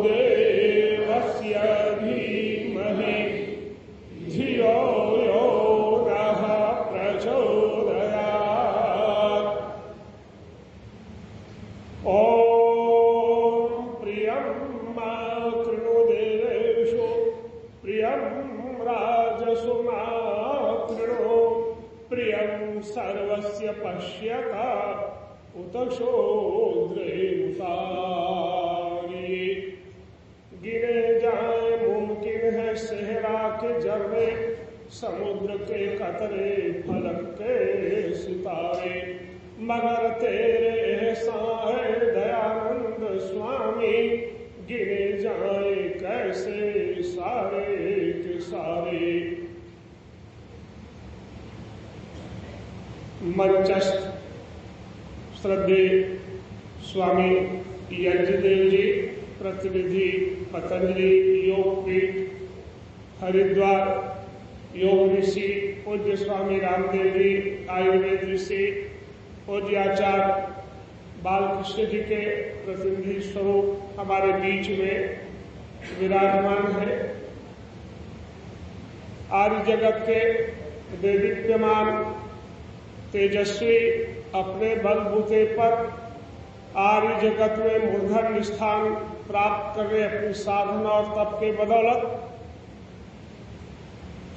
देवस्य धीमहि धियो यो नः प्रचोदयात्। ॐ प्रियं मा कृणु देवेषु प्रियं राजसु मा कृणु प्रियं सर्वस्य पश्यता उत शूद्रे उतारी। गिने जाए मुमकिन है सेहरा के जर्रे, समुद्र के कतरे फलक के सितारे, मगर तेरे एहसान है दयानंद स्वामी, गिने जाए कैसे सारे के सारे। मंचस्थ श्रद्धेय स्वामी यज्ञदेव जी, प्रतिनिधि पतंजलि योगपीठ हरिद्वार, योग ऋषि पूज्य स्वामी रामदेव जी आयुर्वेद ऋषि, पूज्य आचार्य बालकृष्ण जी के प्रतिनिधि स्वरूप हमारे बीच में विराजमान है। आर्य जगत के देदीप्यमान तेजस्वी अपने बलबूते पर आर्य जगत में मूर्धन्य स्थान प्राप्त करने अपनी साधना और तप के बदौलत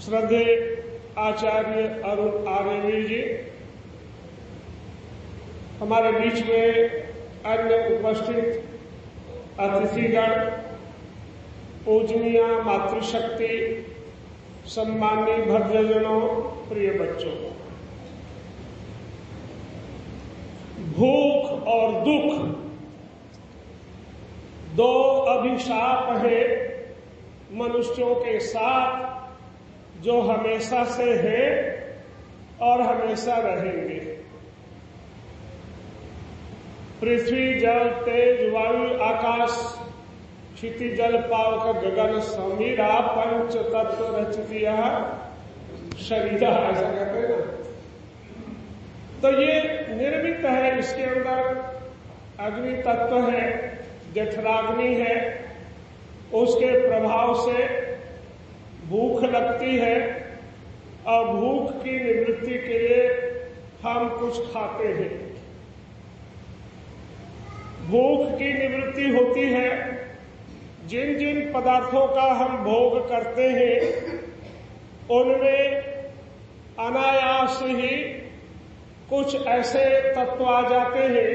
श्रद्धेय आचार्य अरुण आर्यवीर जी, हमारे बीच में अन्य उपस्थित अतिथिगण, पूजनीय मातृशक्ति, सम्माननीय भद्रजनों, प्रिय बच्चों, भूख और दुख दो अभिशाप है मनुष्यों के साथ, जो हमेशा से है और हमेशा रहेंगे। पृथ्वी जल तेज वायु आकाश क्षिति जल पावक गगन समीरा पंच तत्व रचितिया शरीर, ऐसा कहते हैं ना। तो ये निर्मित है, इसके अंदर अग्नि तत्व है, जठराग्नि है, उसके प्रभाव से भूख लगती है और भूख की निवृत्ति के लिए हम कुछ खाते हैं। भूख की निवृत्ति होती है जिन जिन पदार्थों का हम भोग करते हैं, उनमें अनायास ही कुछ ऐसे तत्व आ जाते हैं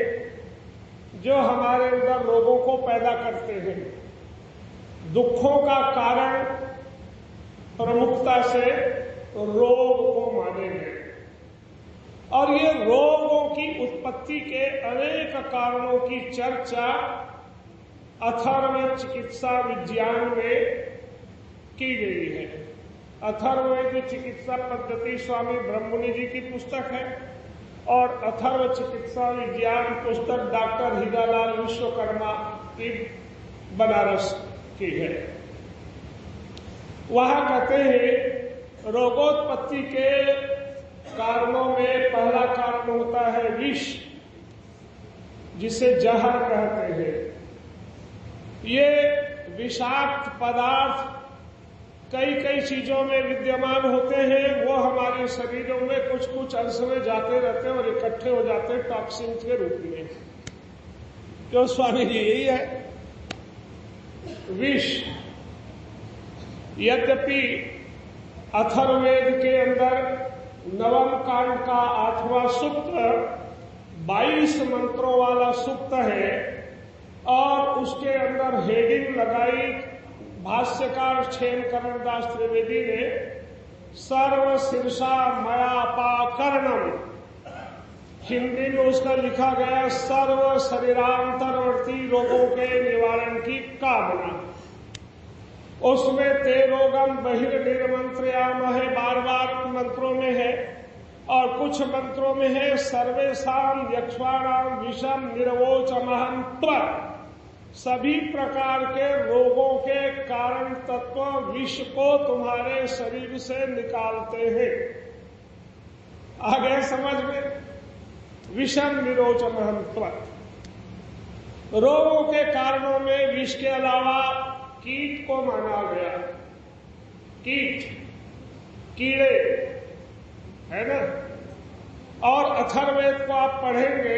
जो हमारे अंदर रोगों को पैदा करते हैं। दुखों का कारण प्रमुखता से रोग को मानेंगे, और ये रोगों की उत्पत्ति के अनेक कारणों की चर्चा अथर्व चिकित्सा विज्ञान में की गई है। अथर्ववेद चिकित्सा पद्धति स्वामी ब्रह्ममुनि जी की पुस्तक है, और अथर्व चिकित्सा विज्ञान पुस्तक डॉक्टर हीरालाल विश्वकर्मा की बनारस की है। वहां कहते हैं रोगोत्पत्ति के कारणों में पहला कारण होता है विष, जिसे जहर कहते हैं। ये विषाक्त पदार्थ कई कई चीजों में विद्यमान होते हैं, वो हमारे शरीरों में कुछ कुछ अंश में जाते रहते हैं और इकट्ठे हो जाते हैं टॉक्सिन के रूप में। क्यों स्वामी जी, यही है विष। यद्यपि अथर्ववेद के अंदर नवम कांड का 8वां सूक्त 22 मंत्रों वाला सूक्त है, और उसके अंदर हेडिंग लगाई भाष्यकार क्षेमकरण दास त्रिवेदी ने, सर्व शीर्षा मयापाकरणम। हिंदी में उसका लिखा गया सर्व शरीरांतरवर्ती रोगों के निवारण की कामना। उसमें ते रोगम बहिर्निर्मंत्रयामहे बार बार मंत्रों में है, और कुछ मंत्रों में है सर्वेषां यक्ष्वाणां विषम निर्वोचमहं त्वत्। सभी प्रकार के रोगों के कारण तत्व विष को तुम्हारे शरीर से निकालते हैं। आ गए समझ में? विषम निरोचमहं त्वत्। रोगों के कारणों में विष के अलावा कीट को माना गया। कीट, कीड़े, है ना। और अथर्ववेद को आप पढ़ेंगे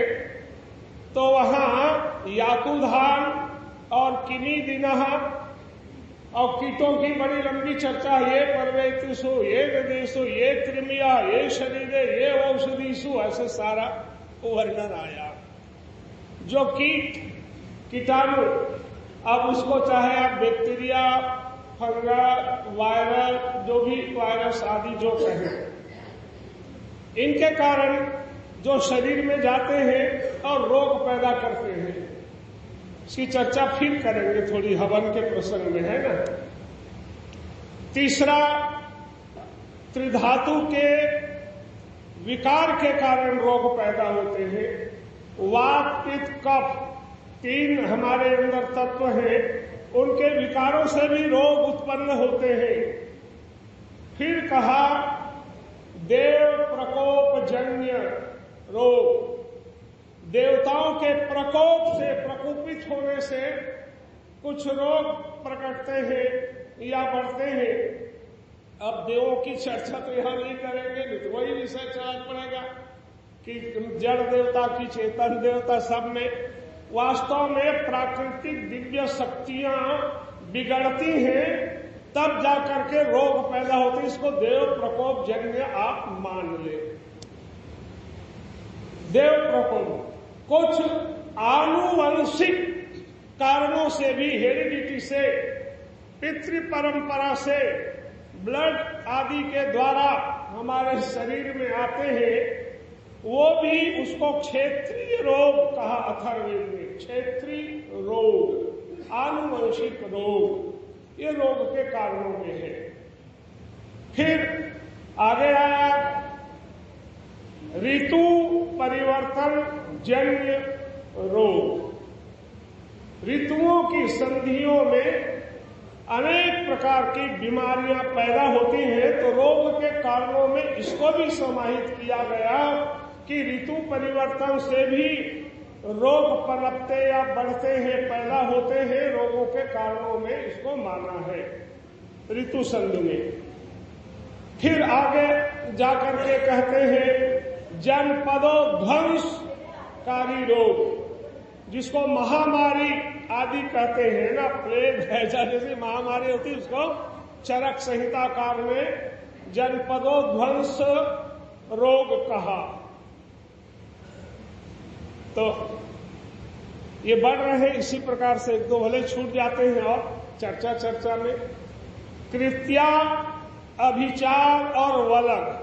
तो वहां यातुधान और किनी दिनः और कीटों की बड़ी लंबी चर्चा, ये पर्वेतिषु, ये नदेशु, ये कृमिया, ये शरीरे, ये औषधिषु, ऐसे सारा वर्णन आया। जो कीटाणु, अब उसको चाहे आप बैक्टीरिया, फंगस, वायरल, जो भी वायरस आदि जो कहें, इनके कारण जो शरीर में जाते हैं और रोग पैदा करते हैं, इसकी चर्चा फिर करेंगे थोड़ी हवन के प्रसंग में, है ना। तीसरा, त्रिधातु के विकार के कारण रोग पैदा होते हैं। वात, पित्त, कफ, 3 हमारे अंदर तत्व हैं, उनके विकारों से भी रोग उत्पन्न होते हैं। फिर कहा देव प्रकोप जन्य रोग, देवताओं के प्रकोप से, प्रकोपित होने से कुछ रोग प्रकटते हैं या बढ़ते हैं। अब देवों की चर्चा तो यहां नहीं करेंगे, नहीं तो वही विषय चलाना पड़ेगा कि जड़ देवता की चेतन देवता, सब में वास्तव में प्राकृतिक दिव्य शक्तियां बिगड़ती हैं, तब जाकर के रोग पैदा होते हैं। इसको देव प्रकोप जन्य आप मान ले। देव प्रकोप कुछ आनुवंशिक कारणों से भी, हेरिडिटी से, पितृ परंपरा से, ब्लड आदि के द्वारा हमारे शरीर में आते हैं, वो भी उसको क्षेत्रीय रोग कहा अथर्ववेद में। क्षेत्रीय रोग, आनुवंशिक रोग, ये रोग के कारणों में है। फिर आगे आया ऋतु परिवर्तन जन्य रोग। ऋतुओं की संधियों में अनेक प्रकार की बीमारियां पैदा होती हैं, तो रोग के कारणों में इसको भी समाहित किया गया कि ऋतु परिवर्तन से भी रोग पनपते या बढ़ते हैं, पैदा होते हैं। रोगों के कारणों में इसको माना है ऋतु संधि में। फिर आगे जाकर के कहते हैं जनपदों ध्वंसकारी रोग, जिसको महामारी आदि कहते हैं ना। प्लेग हैजा जैसी महामारी होती है, उसको चरक संहिताकार में जनपदों ध्वंस रोग कहा। तो ये बढ़ रहे हैं इसी प्रकार से, एक दो भले छूट जाते हैं और चर्चा में। कृत्या, अभिचार और वलग।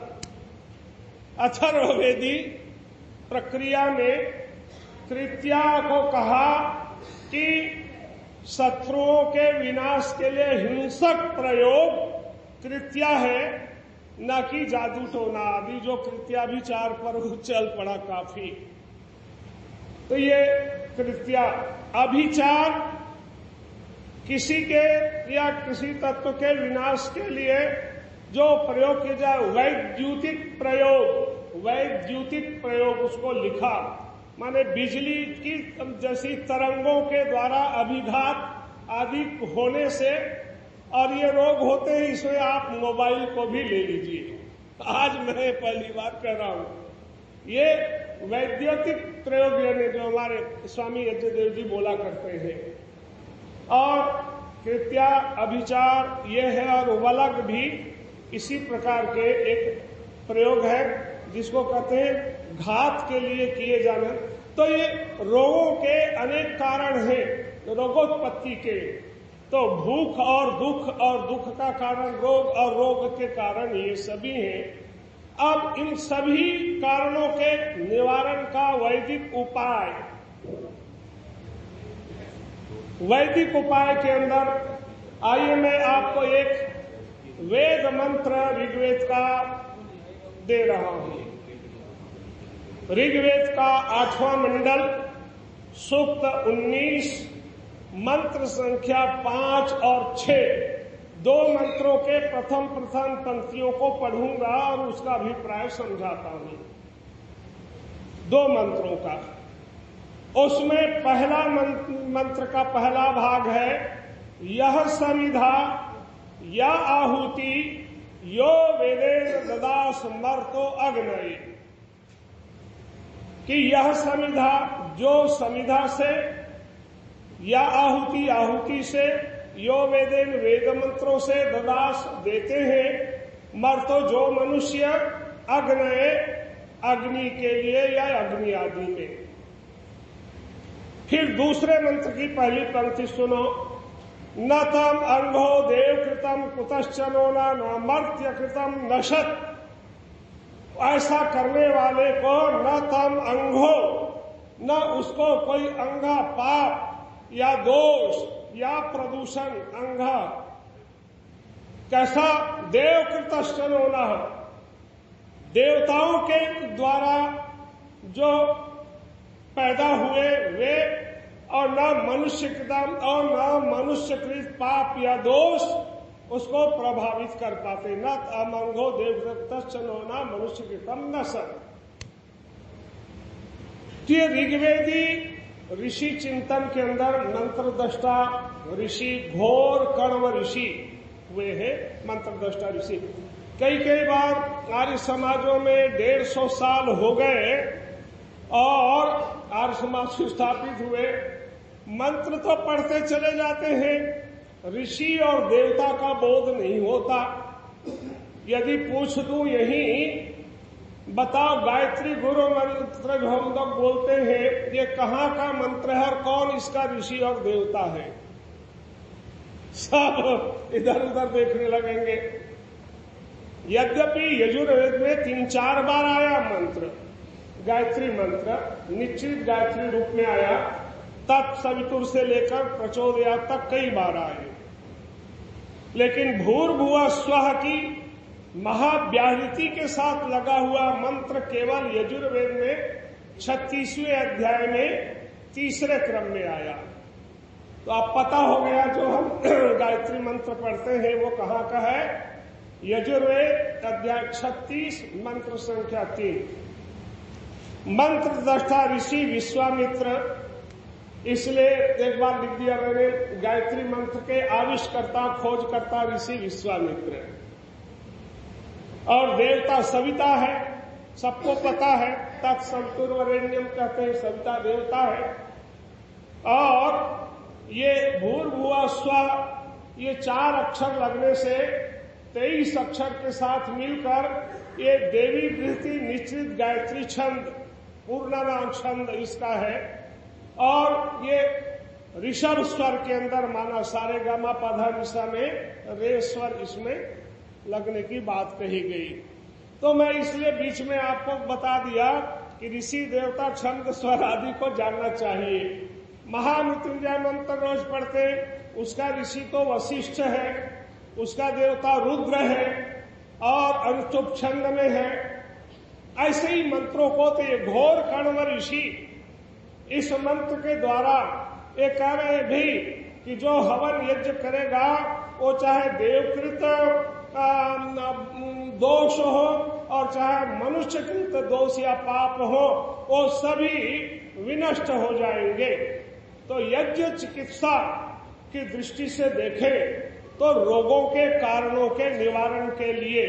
अथर्ववेदी प्रक्रिया में कृत्या को कहा कि शत्रुओं के विनाश के लिए हिंसक प्रयोग कृत्या है, न कि जादू टोना आदि जो कृत्याभिचार पर चल पड़ा काफी। तो ये कृत्या। अभिचार किसी के या किसी तत्व के विनाश के लिए जो प्रयोग किया जाए, वैद्युतिक प्रयोग, वैद्युतिक प्रयोग उसको लिखा, माने बिजली की जैसी तरंगों के द्वारा अभिघात आदि होने से, और ये रोग होते हैं। इसमें आप मोबाइल को भी ले लीजिए, आज मैं पहली बार कह रहा हूं। ये वैद्युतिक प्रयोग यानी जो हमारे स्वामी यज्ञदेव जी बोला करते हैं। और कृत्या, अभिचार ये है, और वलग भी इसी प्रकार के एक प्रयोग है जिसको कहते हैं घात के लिए किए जाना। तो ये रोगों के अनेक कारण हैं रोगोत्पत्ति के। तो भूख और दुख का कारण रोग, और रोग के कारण ये सभी हैं। अब इन सभी कारणों के निवारण का वैदिक उपाय, वैदिक उपाय के अंदर आइए मैं आपको एक वेद मंत्र ऋग्वेद का दे रहा हूं। ऋग्वेद का 8वां मंडल, सूक्त 19, मंत्र संख्या 5 और 6, 2 मंत्रों के प्रथम पंक्तियों को पढ़ूंगा और उसका अभिप्राय समझाता हूं। 2 मंत्रों का उसमें पहला मंत्र का पहला भाग है यह समिधा या आहुति यो वेदेन ददास मर्तो अग्नये, कि यह समिधा जो समिधा से या आहुति आहुति से यो वेदेन वेद मंत्रों से ददास देते हैं मर्तो जो मनुष्य अग्नये अग्नि के लिए या अग्नि आदि में। फिर दूसरे मंत्र की पहली पंक्ति सुनो, न तम अंगो देव कृतम कुतश्चनो न मर्त्य कृतम नशत। ऐसा करने वाले को न तम अंगो, न उसको कोई अंगा पाप या दोष या प्रदूषण अंगा, कैसा देव कृतश्चनो न, देवताओं के द्वारा जो पैदा हुए वे, और न मनुष्य कृतम और न मनुष्यकृत पाप या दोष उसको प्रभावित कर पाते। न अमंगो देवकृतश्चनो न मनुष्य कृतम न सर। ये ऋग्वेदी ऋषि चिंतन के अंदर मंत्र दृष्टा ऋषि घोर कण्व ऋषि हुए हैं। मंत्र दृष्टा ऋषि कई बार आर्य समाजों में 150 साल हो गए और आर्य समाज स्थापित हुए, मंत्र तो पढ़ते चले जाते हैं, ऋषि और देवता का बोध नहीं होता। यदि पूछ दूं यही बताओ गायत्री गुरु मंत्र जो हम लोग बोलते हैं ये कहाँ का मंत्र है और कौन इसका ऋषि और देवता है, सब इधर उधर देखने लगेंगे। यद्यपि यजुर्वेद में 3-4 बार आया मंत्र, गायत्री मंत्र निश्चित गायत्री रूप में आया, तत्सवितुर से लेकर प्रचोदया तक कई बार आए, लेकिन भूर्भुवः स्वः की महाव्याहृति के साथ लगा हुआ मंत्र केवल यजुर्वेद में 36वें अध्याय में 3रे क्रम में आया। तो आप पता हो गया जो हम गायत्री मंत्र पढ़ते हैं वो कहाँ का है, यजुर्वेद अध्याय 36 मंत्र संख्या 3। मंत्र दृष्टा ऋषि विश्वामित्र, इसलिए एक बार लिख दिया मैंने गायत्री मंत्र के आविष्कर्ता खोजकर्ता ऋषि विश्वामित्र, और देवता सविता है, सबको पता है, तत्सवितुर्वरेण्यम कहते हैं, सविता देवता है। और ये भूर्भुवः स्वः ये 4 अक्षर लगने से 23 अक्षर के साथ मिलकर ये देवी गृहती निश्चित गायत्री छंद पूर्ण नाम छंद इसका है। और ये ऋषभ स्वर के अंदर माना सारे गामा पधा निशा में रे स्वर इसमें लगने की बात कही गई। तो मैं इसलिए बीच में आपको बता दिया कि ऋषि देवता छंद स्वर आदि को जानना चाहिए। महामृत्युंजय मंत्र रोज पढ़ते, उसका ऋषि तो वशिष्ठ है, उसका देवता रुद्र है और अनुष्टुप छंद में है। ऐसे ही मंत्रों को तो ये घोर कण्व ऋषि इस मंत्र के द्वारा ये कह रहे भी कि जो हवन यज्ञ करेगा वो चाहे देवकृत दोष हो और चाहे मनुष्यकृत दोष या पाप हो, वो सभी विनष्ट हो जाएंगे। तो यज्ञ चिकित्सा की दृष्टि से देखें तो रोगों के कारणों के निवारण के लिए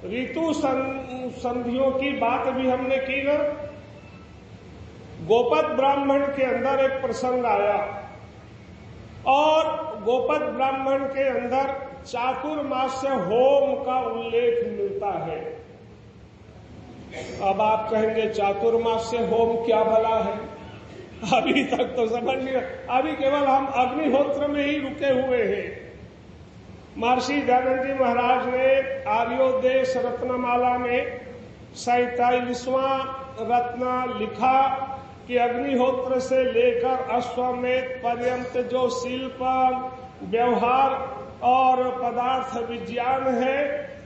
ऋतु संधियों की बात भी हमने की ना। गोपद ब्राह्मण के अंदर एक प्रसंग आया और गोपद ब्राह्मण के अंदर चातुर्मास्य होम का उल्लेख मिलता है। अब आप कहेंगे चातुर्मास्य होम क्या भला है, अभी तक तो समझ नहीं, अभी केवल हम अग्निहोत्र में ही रुके हुए हैं। महर्षि दयानंद जी महाराज ने आर्योदेश रत्नमाला में 47वां रत्न लिखा कि अग्निहोत्र से लेकर अश्वमेध पर्यंत जो शिल्प व्यवहार और पदार्थ विज्ञान है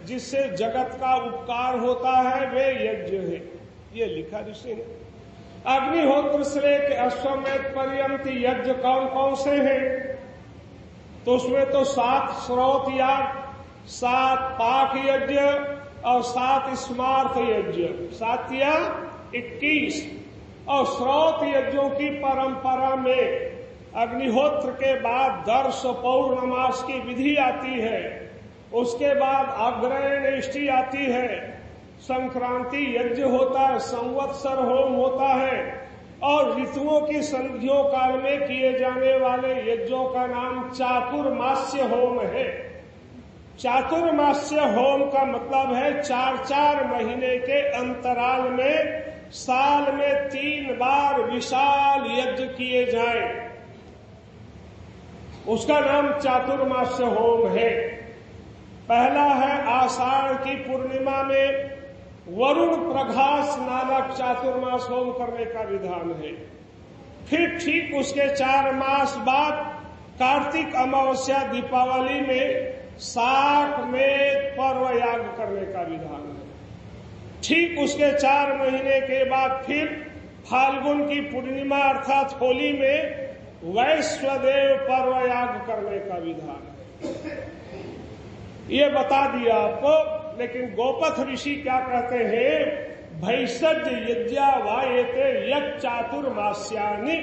जिससे जगत का उपकार होता है वे यज्ञ है। ये लिखा ऋषि ने। अग्निहोत्र से लेकर अश्वमेध पर्यंत यज्ञ कौन कौन से हैं? तो उसमें तो 7 श्रौत याग, 7 पाक यज्ञ और 7 स्मार्थ यज्ञ, 7 या 21। और श्रौत यज्ञों की परंपरा में अग्निहोत्र के बाद दर्श पौर्णमास की विधि आती है, उसके बाद अग्रयणेष्टि आती है, संक्रांति यज्ञ होता है, संवत्सर होम होता है, और ऋतुओं की संधियों काल में किए जाने वाले यज्ञों का नाम चातुर्मास्य होम है। चातुर्मास्य होम का मतलब है 4-4 महीने के अंतराल में साल में 3 बार विशाल यज्ञ किए जाएं, उसका नाम चातुर्मास्य होम है। पहला है आषाढ़ की पूर्णिमा में वरुण प्रघास नामक चातुर्मास होम करने का विधान है। फिर ठीक उसके 4 मास बाद कार्तिक अमावस्या दीपावली में शाक में पर्व याग करने का विधान है। ठीक उसके 4 महीने के बाद फिर फाल्गुन की पूर्णिमा अर्थात होली में वैश्वदेव पर्व याग करने का विधान है। ये बता दिया आपको। लेकिन गोपथ ऋषि क्या कहते हैं, भैषज यज्ञा वायेते यज्ञ चातुर्मास्यानि।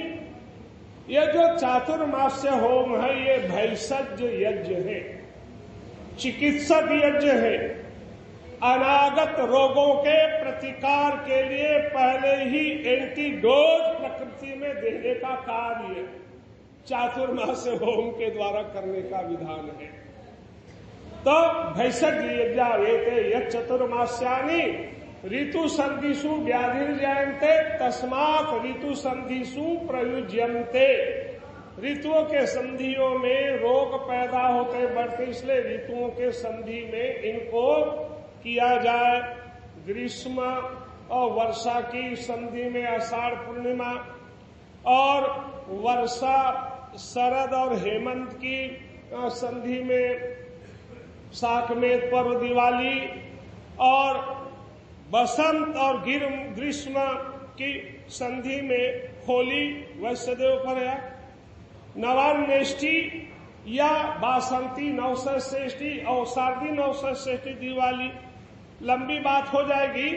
ये जो चातुर्मास्य होम है ये भैषज यज्ञ है, चिकित्सक यज्ञ है, अनागत रोगों के प्रतिकार के लिए पहले ही एंटीडोज प्रकृति में देने का कार्य चातुर्मास्य होम के द्वारा करने का विधान है। तो भैषज यज्ञावेते यत् चतुर्मास्यानि ऋतु संधिषु व्याधिर्जायन्ते तस्मात् ऋतु संधिषु प्रयुज्यन्ते। ऋतुओं के संधियों में रोग पैदा होते बढ़ते, इसलिए ऋतुओं के संधि में इनको किया जाए। ग्रीष्म और वर्षा की संधि में आषाढ़ पूर्णिमा, और वर्षा शरद और हेमंत की संधि में शाकमेध पर्व दिवाली, और बसंत और ग्रीष्म की संधि में होली वैश्वदेव पर्व, नवान्नेष्टि या बासंती नवसश्रेष्ठी और शारदी नवसश्रेष्ठी दिवाली। लंबी बात हो जाएगी,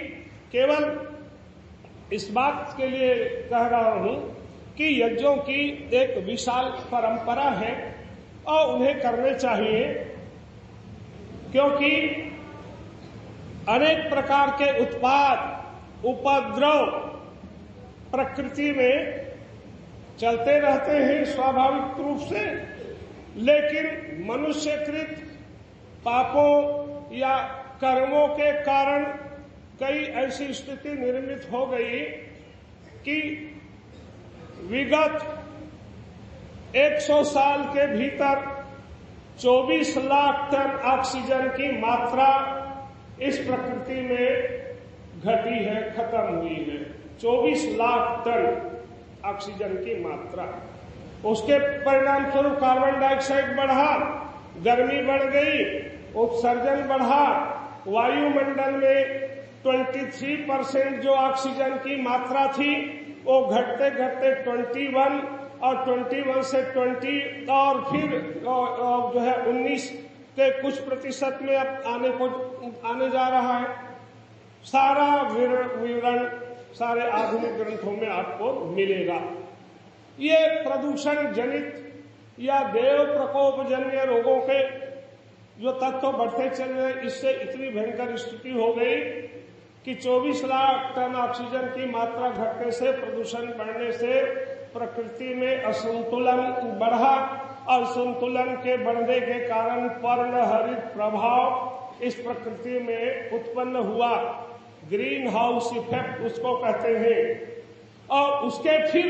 केवल इस बात के लिए कह रहा हूं कि यज्ञों की एक विशाल परंपरा है और उन्हें करने चाहिए, क्योंकि अनेक प्रकार के उत्पाद उपद्रव प्रकृति में चलते रहते हैं स्वाभाविक रूप से, लेकिन मनुष्यकृत पापों या कर्मों के कारण कई ऐसी स्थिति निर्मित हो गई कि विगत 100 साल के भीतर 24 लाख टन ऑक्सीजन की मात्रा इस प्रकृति में घटी है, खत्म हुई है। 24 लाख टन ऑक्सीजन की मात्रा, उसके परिणाम स्वरूप कार्बन डाइऑक्साइड बढ़ा, गर्मी बढ़ गई, उत्सर्जन बढ़ा, वायुमंडल में 23% जो ऑक्सीजन की मात्रा थी वो घटते घटते 21 और 21 से 20 और फिर जो है 19 के कुछ प्रतिशत में अब आने जा रहा है। सारा विवरण सारे आधुनिक ग्रंथों में आपको मिलेगा। ये प्रदूषण जनित या देव प्रकोप जन्य रोगों के जो तत्व बढ़ते चल रहे, इससे इतनी भयंकर स्थिति हो गई कि 24 लाख टन ऑक्सीजन की मात्रा घटने से, प्रदूषण बढ़ने से प्रकृति में असंतुलन बढ़ा, और संतुलन के बढ़ने के कारण पर्णहरित प्रभाव इस प्रकृति में उत्पन्न हुआ। ग्रीन हाउस इफेक्ट उसको कहते हैं। और उसके फिर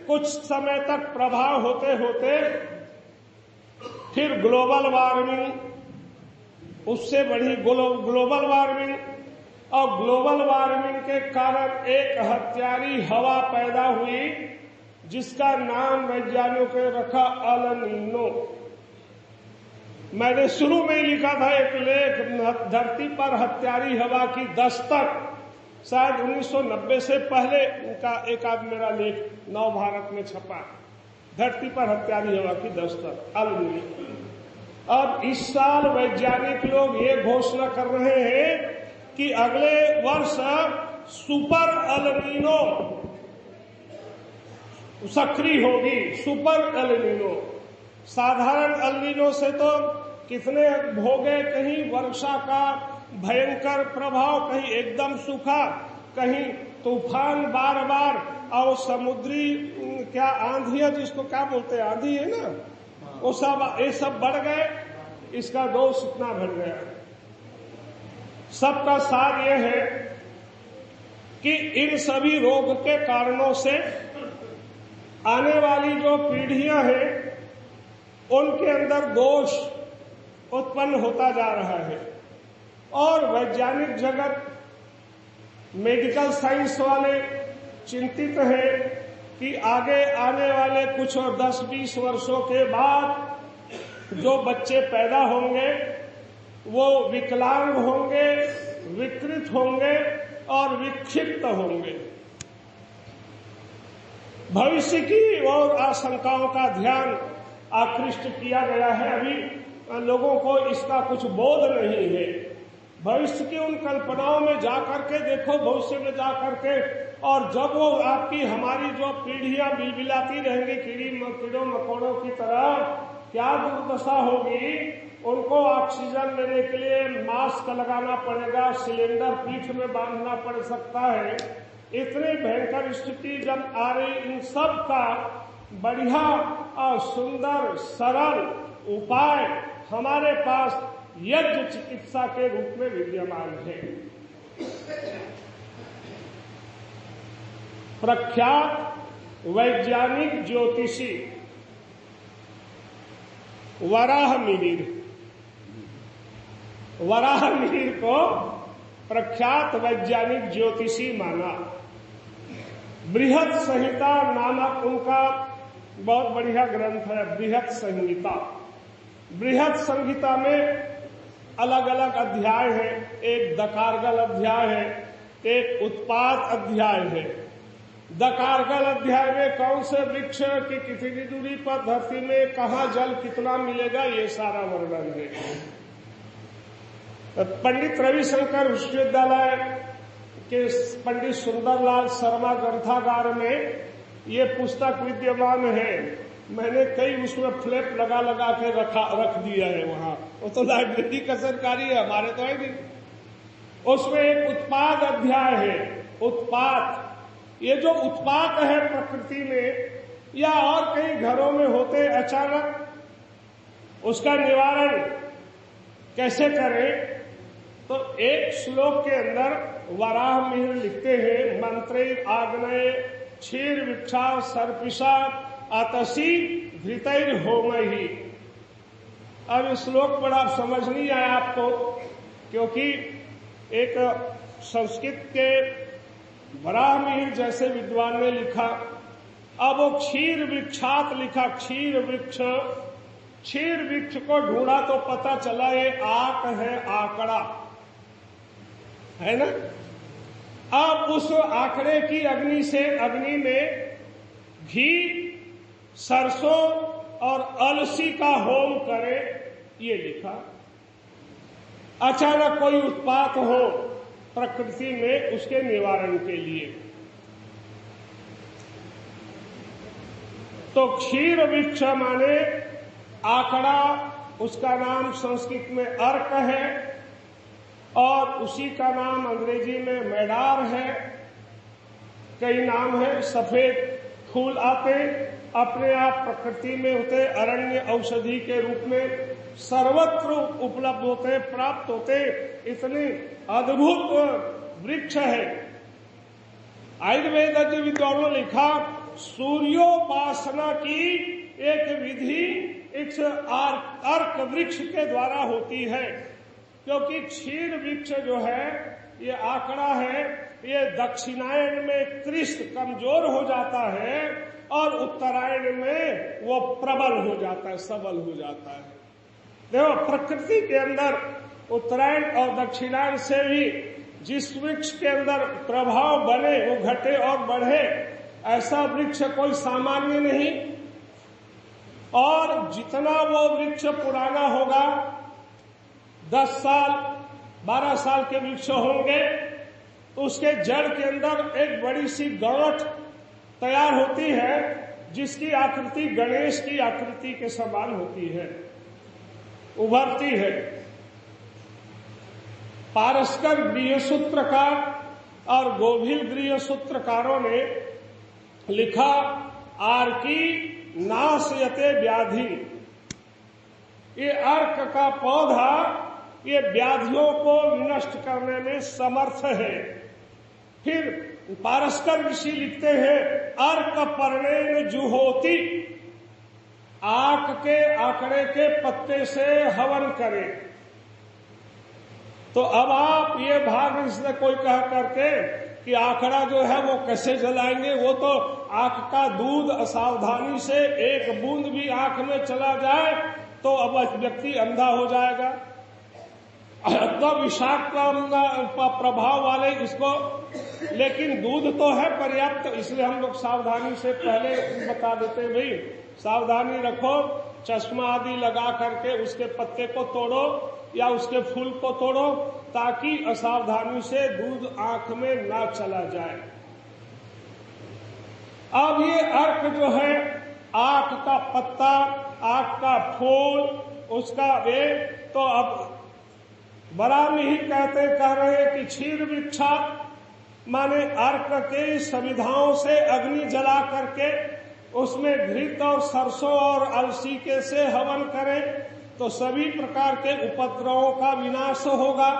कुछ समय तक प्रभाव होते होते फिर ग्लोबल वार्मिंग, उससे बढ़ी ग्लोबल वार्मिंग, और ग्लोबल वार्मिंग के कारण एक हत्यारी हवा पैदा हुई जिसका नाम वैज्ञानिकों ने रखा अल नीनो। मैंने शुरू में ही लिखा था एक लेख, धरती पर हत्यारी हवा की दस्तक, शायद 1990 से पहले उनका एक आध मेरा लेख नव भारत में छपा, धरती पर हत्यारी हवा की दस्तक अल नीनो। अब इस साल वैज्ञानिक लोग ये घोषणा कर रहे हैं कि अगले वर्ष सुपर अल नीनो सक्रिय होगी। सुपर एलिनिनो, साधारण एलिनिनो से तो कितने भोगे, कहीं वर्षा का भयंकर प्रभाव, कहीं एकदम सूखा, कहीं तूफान बार बार, और समुद्री क्या आंधी है, जिसको क्या बोलते हैं, आंधी है ना, वो सब, ये सब बढ़ गए, इसका दोष इतना बढ़ गया। सबका सार ये है कि इन सभी रोग के कारणों से आने वाली जो पीढ़ियां हैं उनके अंदर दोष उत्पन्न होता जा रहा है। और वैज्ञानिक जगत, मेडिकल साइंस वाले चिंतित हैं कि आगे आने वाले कुछ और 10-20 वर्षों के बाद जो बच्चे पैदा होंगे वो विकलांग होंगे, विकृत होंगे और विक्षिप्त होंगे। भविष्य की और आशंकाओं का ध्यान आकृष्ट किया गया है। अभी लोगों को इसका कुछ बोध नहीं है। भविष्य की उन कल्पनाओं में जाकर के देखो, भविष्य में जाकर के, और जब वो आपकी हमारी जो पीढ़ियां बिलबिलाती रहेंगी कीड़ों मकोड़ों की तरह, क्या दुर्दशा होगी। उनको ऑक्सीजन लेने के लिए मास्क लगाना पड़ेगा, सिलेंडर पीठ में बांधना पड़ सकता है। इतनी भयंकर स्थिति जब आ रही, इन सब का बढ़िया और सुंदर सरल उपाय हमारे पास यज्ञ चिकित्सा के रूप में विद्यमान है। प्रख्यात वैज्ञानिक ज्योतिषी वराह मिहिर को प्रख्यात वैज्ञानिक ज्योतिषी माना। बृहत् संहिता नामक उनका बहुत बढ़िया ग्रंथ है, बृहत् संहिता। बृहत् संहिता में अलग अलग अध्याय हैं। एक दकारगल अध्याय है, एक उत्पाद अध्याय है। दकारगल अध्याय में कौन से वृक्ष की कितनी दूरी पर धरती में कहाँ जल कितना मिलेगा, ये सारा वर्णन है। पंडित रविशंकर विश्वविद्यालय के पंडित सुंदरलाल शर्मा ग्रंथागार में ये पुस्तक विद्यमान है। मैंने कई उसमें फ्लैप लगा के रख दिया है वहां। वो तो लाइब्रेरी का सरकारी है, हमारे तो है नहीं। उसमें एक उत्पाद अध्याय है। उत्पाद, ये जो उत्पाद है प्रकृति में या और कई घरों में होते अचानक, उसका निवारण कैसे करें। तो एक श्लोक के अंदर वराह मिहिर लिखते हैं, मंत्रे आग्नेय क्षीर वृक्षा सर्पिषा आतसी धृतैर होमहि। अब इस श्लोक पर आप समझ नहीं आया आपको, क्योंकि एक संस्कृत के वराह मिहिर जैसे विद्वान ने लिखा। अब वो क्षीर वृक्षात लिखा, क्षीर वृक्ष। क्षीर वृक्ष को ढूंढा तो पता चला ये आक है, आंकड़ा है ना। अब उस आंकड़े की अग्नि में घी, सरसों और अलसी का होम करे, ये लिखा। अचानक कोई उत्पात हो प्रकृति में, उसके निवारण के लिए। तो क्षीर वृक्ष माने आंकड़ा, उसका नाम संस्कृत में अर्क है और उसी का नाम अंग्रेजी में मैडार है। कई नाम है। सफेद फूल आते, अपने आप प्रकृति में होते, अरण्य औषधि के रूप में सर्वत्र उपलब्ध होते, प्राप्त होते। इतने अद्भुत वृक्ष है। आयुर्वेद विद्वानों ने लिखा, सूर्योपासना की एक विधि इस अर्क वृक्ष के द्वारा होती है। क्योंकि क्षीर वृक्ष जो है, ये आंकड़ा है, ये दक्षिणायन में कृष्ण कमजोर हो जाता है और उत्तरायण में वो प्रबल हो जाता है, सबल हो जाता है। देखो, प्रकृति के अंदर उत्तरायण और दक्षिणायन से भी जिस वृक्ष के अंदर प्रभाव बने, वो घटे और बढ़े, ऐसा वृक्ष कोई सामान्य नहीं। और जितना वो वृक्ष पुराना होगा, 10 साल 12 साल के वृक्ष होंगे, तो उसके जड़ के अंदर एक बड़ी सी गांठ तैयार होती है जिसकी आकृति गणेश की आकृति के समान होती है, उभरती है। पारस्कर गृह सूत्रकार और गोभिल गृह सूत्रकारों ने लिखा, आर्की नाशयते व्याधि। ये अर्क का पौधा ये व्याधियों को नष्ट करने में समर्थ है। फिर पारस्कर ऋषि लिखते हैं, अर्क पर्णेन जुहोति, आक के आंकड़े के पत्ते से हवन करें। तो अब आप ये भाग इसने कोई कहा करके कि आंकड़ा जो है वो कैसे जलाएंगे, वो तो आंख का दूध असावधानी से एक बूंद भी आंख में चला जाए तो अब व्यक्ति अंधा हो जाएगा। तो विषाक्त प्रभाव वाले इसको, लेकिन दूध तो है पर्याप्त, इसलिए हम लोग सावधानी से पहले बता देते हैं, भाई सावधानी रखो, चश्मा आदि लगा करके उसके पत्ते को तोड़ो या उसके फूल को तोड़ो, ताकि असावधानी से दूध आंख में ना चला जाए। अब ये अर्क जो है, आंख का पत्ता, आंख का फूल, उसका वे, तो अब बरामी ही कह रहे हैं कि क्षीर वृक्षा माने अर्क के समिधाओं से अग्नि जला करके उसमें घृत और सरसों और अलसी के से हवन करें तो सभी प्रकार के उपद्रवों का विनाश होगा।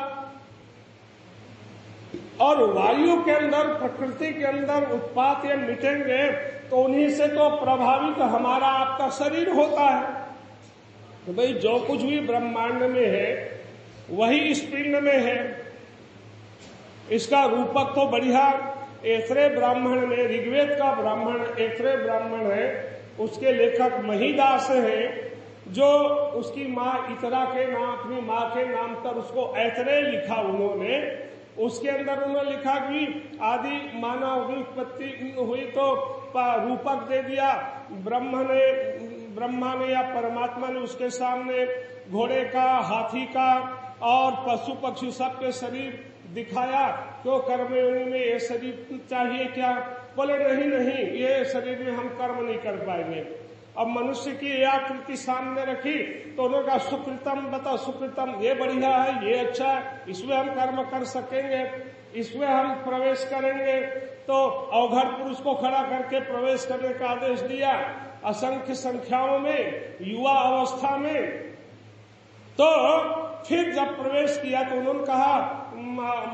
और वायु के अंदर, प्रकृति के अंदर उत्पात ये मिटेंगे तो उन्हीं से तो प्रभावित हमारा आपका शरीर होता है। तो भाई जो कुछ भी ब्रह्मांड में है वही इस पिंड में है। इसका रूपक तो बढ़िया ऐत्रेय ब्राह्मण में, ऋग्वेद का ब्राह्मण ऐत्रेय ब्राह्मण है, उसके लेखक महिदास है, जो उसकी माँ इतरा के नाम, अपनी माँ के नाम पर उसको ऐत्रेय लिखा उन्होंने। उसके अंदर उन्होंने लिखा कि आदि मानव की उत्पत्ति हुई तो रूपक दे दिया ब्रह्मा ने या परमात्मा ने उसके सामने घोड़े का, हाथी का और पशु पक्षी सबके शरीर दिखाया। क्यों कर्मयोनि में ये शरीर चाहिए क्या? बोले नहीं, ये शरीर में हम कर्म नहीं कर पाएंगे। अब मनुष्य की ये आकृति सामने रखी तो उन्होंने कहा सुकृतम, बताओ सुकृतम, ये बढ़िया है, ये अच्छा है, इसमें हम कर्म कर सकेंगे, इसमें हम प्रवेश करेंगे। तो अवघड़ पुरुष को खड़ा करके प्रवेश करने का आदेश दिया, असंख्य संख्याओं में, युवा अवस्था में। तो फिर जब प्रवेश किया तो उन्होंने कहा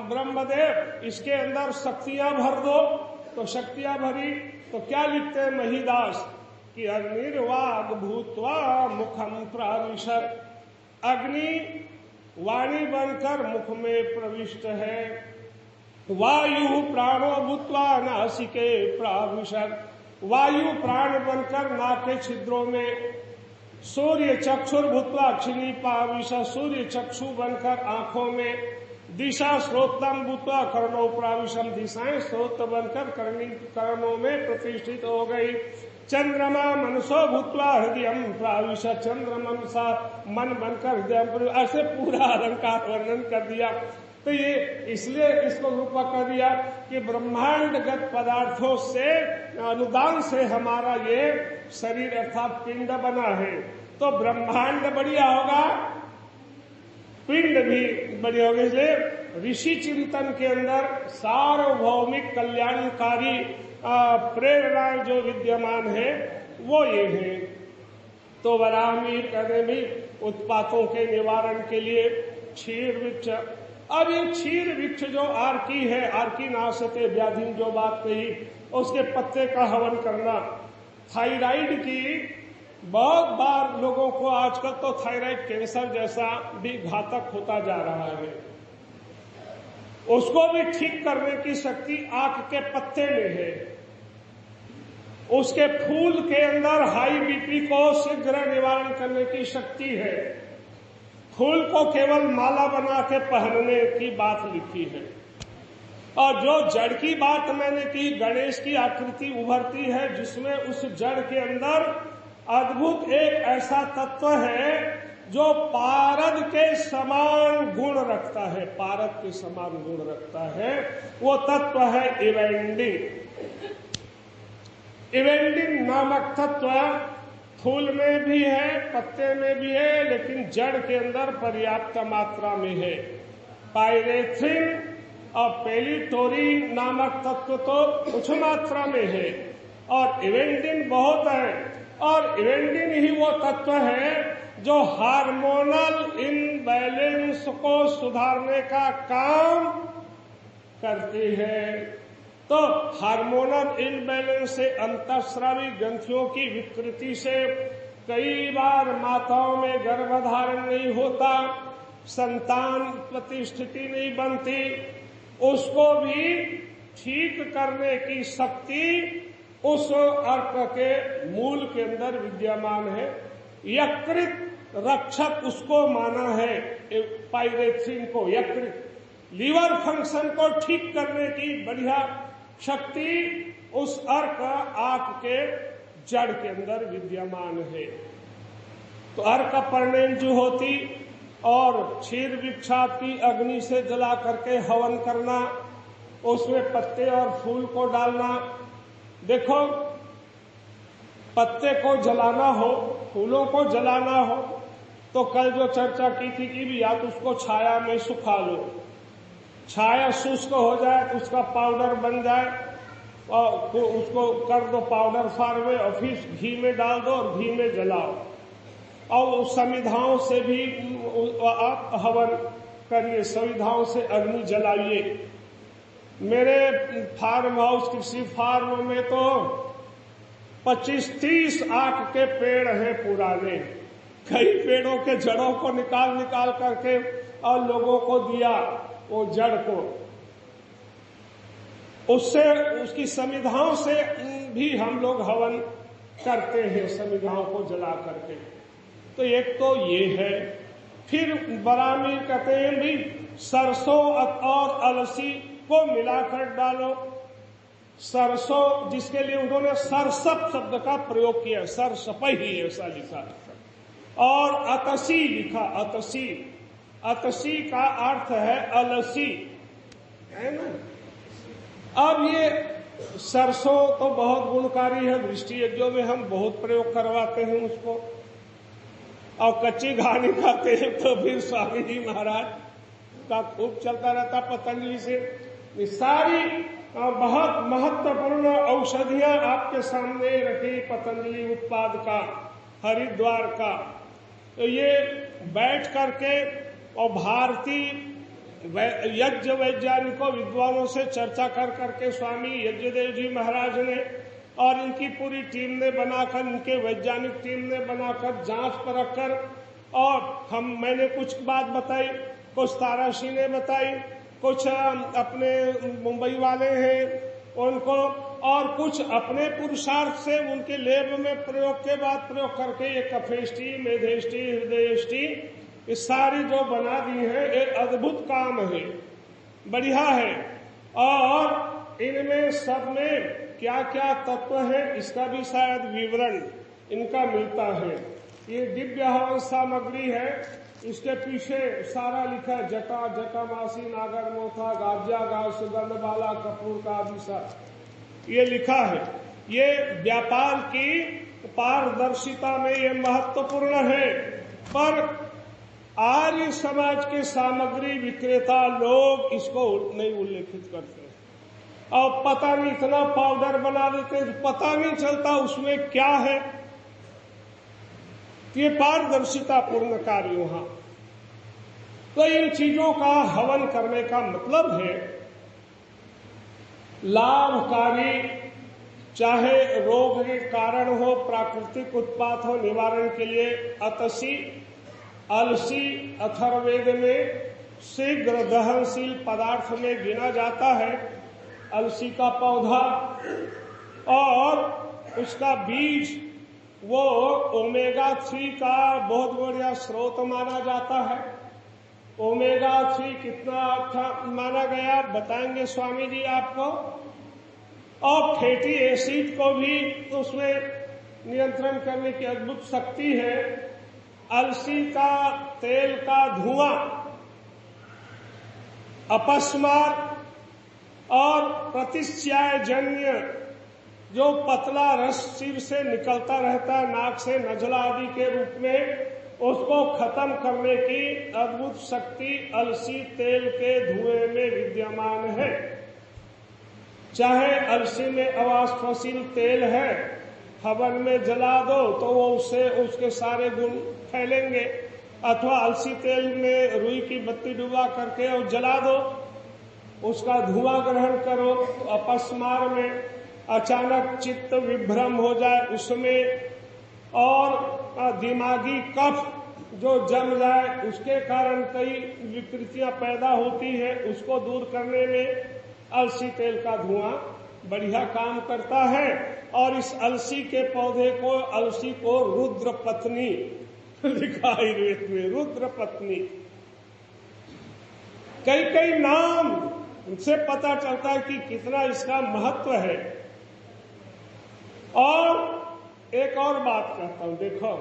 ब्रह्मदेव इसके अंदर शक्तियां भर दो। तो शक्तियां भरी तो क्या लिखते हैं महिदास कि अग्निर्वाग भूत्वा मुखम प्राविशत, अग्नि वाणी बनकर मुख में प्रविष्ट है। वायु प्राणो भूत्वा नासिके प्राविशत, वायु प्राण बनकर नाक के छिद्रों में। सूर्य चक्षुर भूत्वा अक्षिणी पाविश, सूर्य चक्षु बनकर आंखों में। दिशा श्रोतम भूत्वा कर्णों प्राविशम, दिशाएं स्रोत बनकर कर्णों में प्रतिष्ठित हो गई। चंद्रमा मनसो भूत्वा हृदय प्राविश, चंद्रमनसा मन बनकर हृदय, ऐसे पूरा अलंकार वर्णन कर दिया। तो ये इसलिए इसको रूपक कर दिया कि ब्रह्मांडगत पदार्थों से अनुदान से हमारा ये शरीर अर्थात पिंड बना है। तो ब्रह्मांड बढ़िया होगा, पिंड भी बढ़िया होगा। इसलिए ऋषि चिंतन के अंदर सार्वभौमिक कल्याणकारी प्रेरणाएं जो विद्यमान है वो ये है। तो वराहमिहिर कहने में उत्पातों के निवारण के लिए क्षीर वृक्ष। अब ये क्षीर वृक्ष जो आर्की है, आर्की नाशते व्याधि जो बात कही, उसके पत्ते का हवन करना। थायराइड की बहुत बार लोगों को आजकल तो थायराइड कैंसर जैसा भी घातक होता जा रहा है, उसको भी ठीक करने की शक्ति आंख के पत्ते में है। उसके फूल के अंदर हाई बीपी को शीघ्र निवारण करने की शक्ति है। फूल को केवल माला बना के पहनने की बात लिखी है। और जो जड़ की बात मैंने की, गणेश की आकृति उभरती है जिसमें उस जड़ के अंदर अद्भुत एक ऐसा तत्व है जो पारद के समान गुण रखता है, पारद के समान गुण रखता है। वो तत्व है इवेंडी। इवेंडिन नामक तत्व फूल में भी है, पत्ते में भी है, लेकिन जड़ के अंदर पर्याप्त मात्रा में है। पायरेथ्रिन और पेलिटोरिन नामक तत्व तो कुछ मात्रा में है और इवेंडिन बहुत है। और इवेंडिन ही वो तत्व है जो हार्मोनल इनबैलेंस को सुधारने का काम करती है। तो हार्मोनल इनबैलेंस से अंतःस्रावी ग्रंथियों की विकृति से कई बार माताओं में गर्भधारण नहीं होता, संतान प्रतिष्ठिति नहीं बनती, उसको भी ठीक करने की शक्ति उस अर्क के मूल के अंदर विद्यमान है। यकृत रक्षक उसको माना है, पायरेथ्रिन को। यकृत लीवर फंक्शन को ठीक करने की बढ़िया शक्ति उस अर्क आंख के जड़ के अंदर विद्यमान है। तो अर्क पर्णेंजु होती और क्षीर वृक्षात की अग्नि से जला करके हवन करना, उसमें पत्ते और फूल को डालना। देखो, पत्ते को जलाना हो, फूलों को जलाना हो, तो कल जो चर्चा की थी कि भी या तो उसको छाया में सुखा लो, छाया शुष्क हो जाए तो उसका पाउडर बन जाए और उसको कर दो पाउडर फॉर्म में और फिर घी में डाल दो और घी में जलाओ और उस समिधाओं से भी आप हवन करिए, समिधाओं से अग्नि जलाइए। मेरे फार्म हाउस कृषि फार्म में तो 25-30 आक के पेड़ हैं पुराने। कई पेड़ों के जड़ों को निकाल करके और लोगों को दिया, वो जड़ को, उससे उसकी समिधाओं से भी हम लोग हवन करते हैं, समिधाओं को जला करके। तो एक तो ये है। फिर बरामी कहते हैं भी सरसों और अलसी को मिलाकर डालो। सरसों, जिसके लिए उन्होंने सरसप शब्द का प्रयोग किया, सरसप ही ऐसा लिखा, और अतसी लिखा, अतसी। अतसी का अर्थ है अलसी, है ना। अब ये सरसों तो बहुत गुणकारी है, दृष्टि यज्ञों में हम बहुत प्रयोग करवाते हैं उसको, और कच्ची घानी खाते हैं तो फिर स्वामी जी महाराज का खूब चलता रहता पतंजलि से। ये सारी बहुत महत्वपूर्ण औषधियां आपके सामने रखी पतंजलि उत्पाद का, हरिद्वार का। तो ये बैठ करके और भारतीय यज्ञ वैज्ञानिकों विद्वानों से चर्चा कर करके स्वामी यज्ञदेव जी महाराज ने और इनकी पूरी टीम ने बनाकर, इनके वैज्ञानिक टीम ने बनाकर जांच परख कर, और मैंने कुछ बात बताई, कुछ ताराशी ने बताई, कुछ अपने मुंबई वाले हैं उनको, और कुछ अपने पुरुषार्थ से उनके लेब में प्रयोग के बाद प्रयोग करके ये कफेष्टि, मेधेष्टि, हृदयष्टि, ये सारी जो बना दी है, एक अद्भुत काम है, बढ़िया है। और इनमें सब में क्या क्या तत्व है इसका भी शायद विवरण इनका मिलता है। ये दिव्य हवन सामग्री है, इसके पीछे सारा लिखा है, जटा, जटामासी, नागर मोथा, गाज्या, गाय, सुगंध बाला, कपूर का आदि सब ये लिखा है। ये व्यापार की पारदर्शिता में ये महत्वपूर्ण है, पर आर्य समाज के सामग्री विक्रेता लोग इसको नहीं उल्लेखित करते और पता नहीं इतना पाउडर बना देते, पता नहीं चलता उसमें क्या है। ये पारदर्शिता पूर्ण कार्य वहां। तो इन चीजों का हवन करने का मतलब है लाभकारी, चाहे रोग के कारण हो, प्राकृतिक उत्पात हो, निवारण के लिए अतसी, अलसी अथर्ववेद में शीघ्र दहनशील पदार्थ में गिना जाता है। अलसी का पौधा और उसका बीज वो ओमेगा 3 का बहुत बढ़िया स्रोत माना जाता है। ओमेगा 3 कितना अच्छा माना गया बताएंगे स्वामी जी आपको। और फैटी एसिड को भी उसमें नियंत्रण करने की अद्भुत शक्ति है। अलसी का तेल का धुआं अपस्मार और प्रतिश्चाय जन्य जो पतला रस सिर से निकलता रहता है नाक से नजला आदि के रूप में, उसको खत्म करने की अद्भुत शक्ति अलसी तेल के धुएं में विद्यमान है। चाहे अलसी में अवाष्पशील तेल है, हवन में जला दो तो वो उससे उसके सारे गुण फैलेंगे, अथवा अलसी तेल में रुई की बत्ती डुबा करके और जला दो, उसका धुआं ग्रहण करो तो अपस्मार में अचानक चित्त विभ्रम हो जाए उसमें, और दिमागी कफ जो जम जाए उसके कारण कई विकृतियां पैदा होती है, उसको दूर करने में अलसी तेल का धुआं बढ़िया काम करता है। और इस अलसी के पौधे को, अलसी को रुद्र पत्नी लिखा आयुर्वेद में, रुद्र पत्नी। कई कई नाम से पता चलता है कि कितना इसका महत्व है। और एक और बात कहता हूं, देखो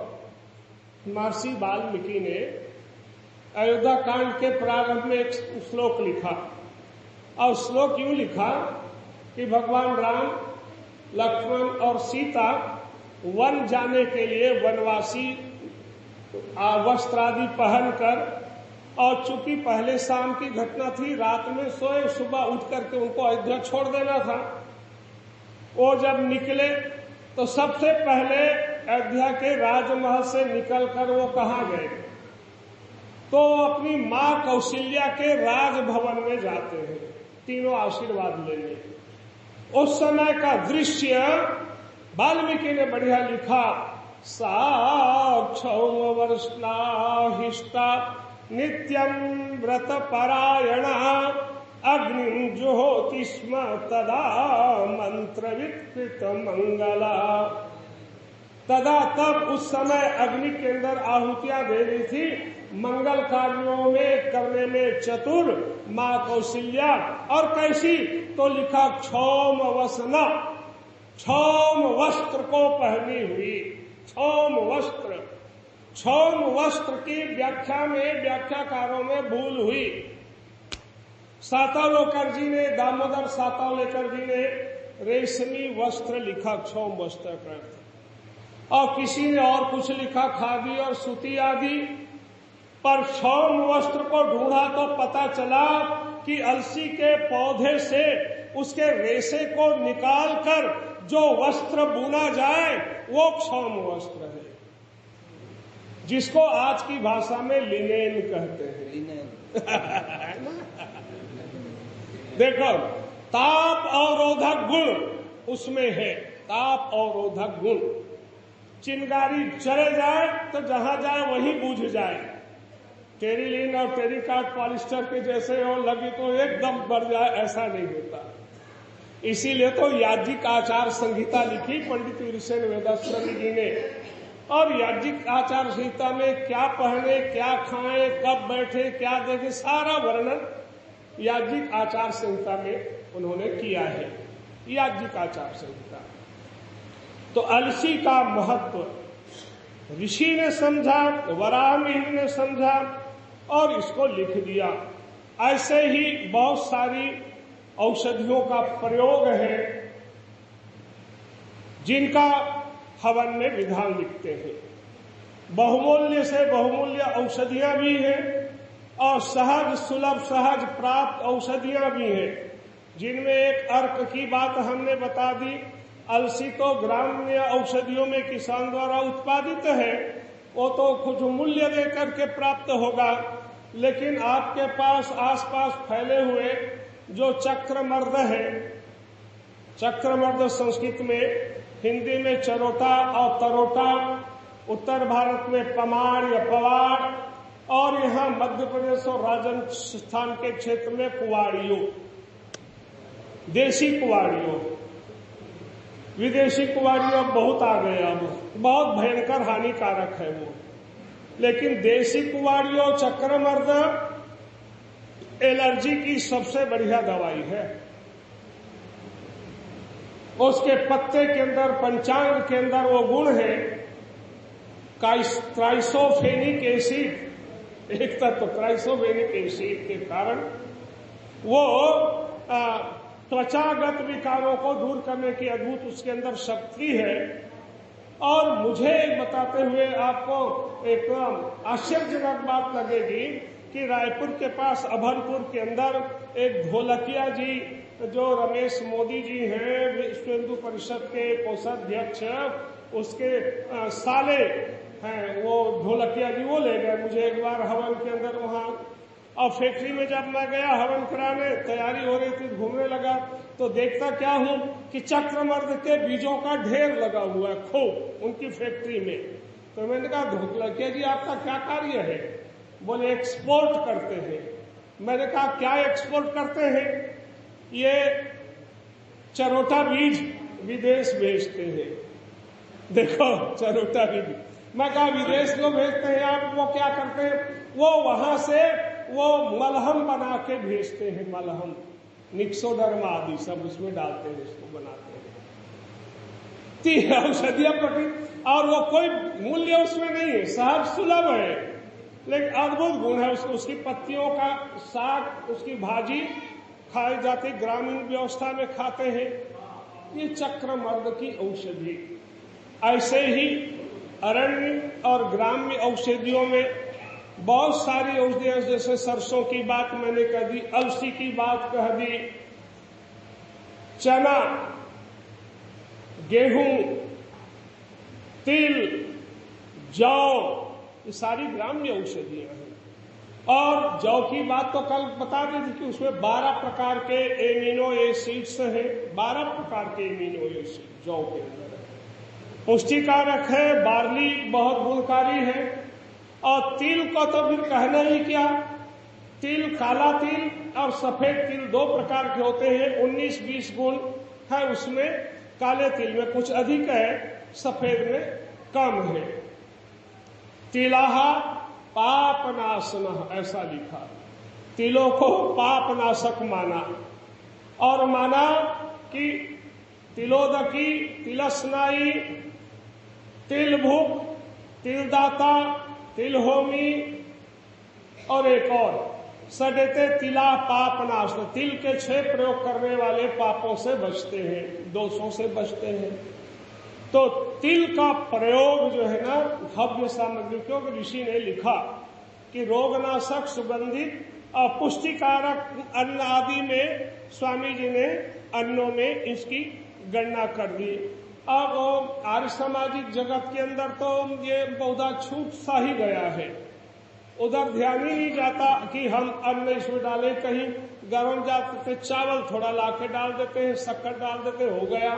महर्षि वाल्मीकि ने अयोध्या कांड के प्रारंभ में एक श्लोक लिखा, और श्लोक यूं लिखा कि भगवान राम, लक्ष्मण और सीता वन जाने के लिए वनवासी वस्त्र आदि पहनकर, और चूंकि पहले शाम की घटना थी, रात में सोए, सुबह उठ करके उनको अयोध्या छोड़ देना था। वो जब निकले तो सबसे पहले अयोध्या के राजमहल से निकलकर वो कहाँ गए, तो अपनी माँ कौशल्या के राजभवन में जाते हैं तीनों आशीर्वाद लेने। उस समय का दृश्य वाल्मीकि ने बढ़िया लिखा, सा क्षौम वर्ष्णाहिष्टा नित्यं व्रत परायणा अग्निं जुहोति स्म तदा मंत्र विकृत मंगला। तदा तब उस समय अग्नि के अंदर आहुतियां दे रही थी, मंगल कार्यों में करने में चतुर माँ कौशल्या। और कैसी, तो लिखा क्षौम वसना, क्षौम वस्त्र को पहनी हुई, क्षौम वस्त्र। क्षौम वस्त्र की व्याख्या में व्याख्याकारों में भूल हुई। सातवलेकर जी ने, दामोदर सातवलेकर जी ने रेशमी वस्त्र लिखा क्षौम वस्त्र का अर्थ, और किसी ने और कुछ लिखा खादी और सूती आदि। पर क्षौम वस्त्र को ढूंढा तो पता चला कि अलसी के पौधे से उसके रेशे को निकालकर जो वस्त्र बुना जाए वो क्षौम वस्त्र है, जिसको आज की भाषा में लिनेन कहते हैं। देखो, ताप अवरोधक गुण उसमें है, ताप अवरोधक गुण। चिंगारी चले जाए तो जहां जाए वहीं बुझ जाए। टेरिलीन और टेरिकाट पॉलिस्टर के जैसे और लगी तो एकदम बढ़ जाए, ऐसा नहीं होता। इसीलिए तो याज्ञिक आचार संहिता लिखी पंडित वीरसेन वेदाश्रमी जी ने। और याज्ञिक आचार संहिता में क्या पहने, क्या खाएं, कब बैठे, क्या देखें, सारा वर्णन याज्ञिक आचार संहिता में उन्होंने किया है। याज्ञिक आचार संहिता। तो अलसी का महत्व ऋषि ने समझा, वराहमिहिर ने समझा और इसको लिख दिया। ऐसे ही बहुत सारी औषधियों का प्रयोग है जिनका हवन में विधान लिखते हैं। बहुमूल्य से बहुमूल्य औषधियां भी हैं और सहज सुलभ सहज प्राप्त औषधियां भी हैं, जिनमें एक अर्क की बात हमने बता दी। अलसी तो ग्राम्य औषधियों में किसान द्वारा उत्पादित है, वो तो कुछ मूल्य दे करके प्राप्त होगा। लेकिन आपके पास आसपास फैले हुए जो चक्रमर्द है, चक्रमर्द संस्कृत में, हिंदी में चरोटा और तरोटा, उत्तर भारत में पमाड़ या पवाड़, और यहाँ मध्य प्रदेश और राजस्थान के क्षेत्र में कुवाड़ियों, देशी कुवाड़ियों। विदेशी कुवाड़ियों बहुत आ गए, अब बहुत भयंकर हानिकारक है वो। लेकिन देशी कुवाड़ियों, चक्रमर्द एलर्जी की सबसे बढ़िया दवाई है। उसके पत्ते के अंदर, पंचांग के अंदर वो गुण है क्राइसोफेनिक एसिड, एक तत्व क्राइसोफेनिक एसिड के कारण वो त्वचागत विकारों को दूर करने की अद्भुत उसके अंदर शक्ति है। और मुझे बताते हुए आपको एक आश्चर्यजनक बात लगेगी कि रायपुर के पास अभनपुर के अंदर एक ढोलकिया जी, जो रमेश मोदी जी हैं, विश्व हिंदू परिषद के कोषाध्यक्ष, उसके साले हैं, वो ढोलकिया जी, वो ले गए मुझे एक बार हवन के अंदर वहां। और फैक्ट्री में जब मैं गया हवन कराने, तैयारी हो रही थी, घूमने लगा तो देखता क्या हूं कि चक्रमर्द के बीजों का ढेर लगा हुआ है खूब उनकी फैक्ट्री में। तो मैंने कहा ढोलकिया जी आपका क्या कार्य है? बोले एक्सपोर्ट करते हैं। मैंने कहा क्या एक्सपोर्ट करते हैं? ये चरोटा बीज विदेश भेजते हैं। देखो चरोटा बीज, मैं कहा विदेश को भेजते हैं आप, वो क्या करते हैं? वो वहां से वो मलहम बना के भेजते हैं, मलहम, निक्सोडर्मा आदि सब उसमें डालते हैं, इसको बनाते हैं, औषधिया प्रोटीन, और वो कोई मूल्य उसमें नहीं है, सहज सुलभ है, लेकिन अद्भुत गुण है उसको। उसकी पत्तियों का साग, उसकी भाजी खाई जाती, ग्रामीण व्यवस्था में खाते हैं। ये चक्रमर्द की औषधि। ऐसे ही अरण्य और ग्राम्य औषधियों में बहुत सारी औषधियां, जैसे सरसों की बात मैंने कह दी, अलसी की बात कह दी, चना, गेहूं, तिल, जौ, ये सारी ग्राम्य औषधियां हैं। और जौ की बात तो कल बता दी थी कि उसमें 12 प्रकार के एमिनो एसिड्स हैं, 12 प्रकार के एमिनो एसिड जौ के अंदर है। पुष्टिकारक है, बार्ली बहुत गुणकारी है। और तिल को तो फिर कहना ही क्या, तिल, काला तिल और सफेद तिल 2 प्रकार के होते हैं। 19-20 गुण है उसमें, काले तिल में कुछ अधिक है, सफेद में कम है। तिलाहा पापनाशनः, ऐसा लिखा। तिलों को पापनाशक माना, और माना कि तिलोदकी, तिलस्नाई, तिलभुक, तिलदाता, तिलहोमी, और एक और सडेते तिला पापनाश, तिल के 6 प्रयोग करने वाले पापों से बचते हैं, दोषों से बचते हैं। तो तिल का प्रयोग जो है ना भव्य सामग्री, क्योंकि ऋषि ने लिखा कि रोगनाशक, सुगंधित और पुष्टिकारक अन्न आदि में स्वामी जी ने अन्नों में इसकी गणना कर दी। अब आर्य सामाजिक जगत के अंदर तो ये बहुधा छूट सा ही गया है, उधर ध्यान ही नहीं जाता कि हम अन्न इसमें डालें। कहीं गरम जाते चावल थोड़ा लाके डाल देते हैं, शक्कर डाल देते, हो गया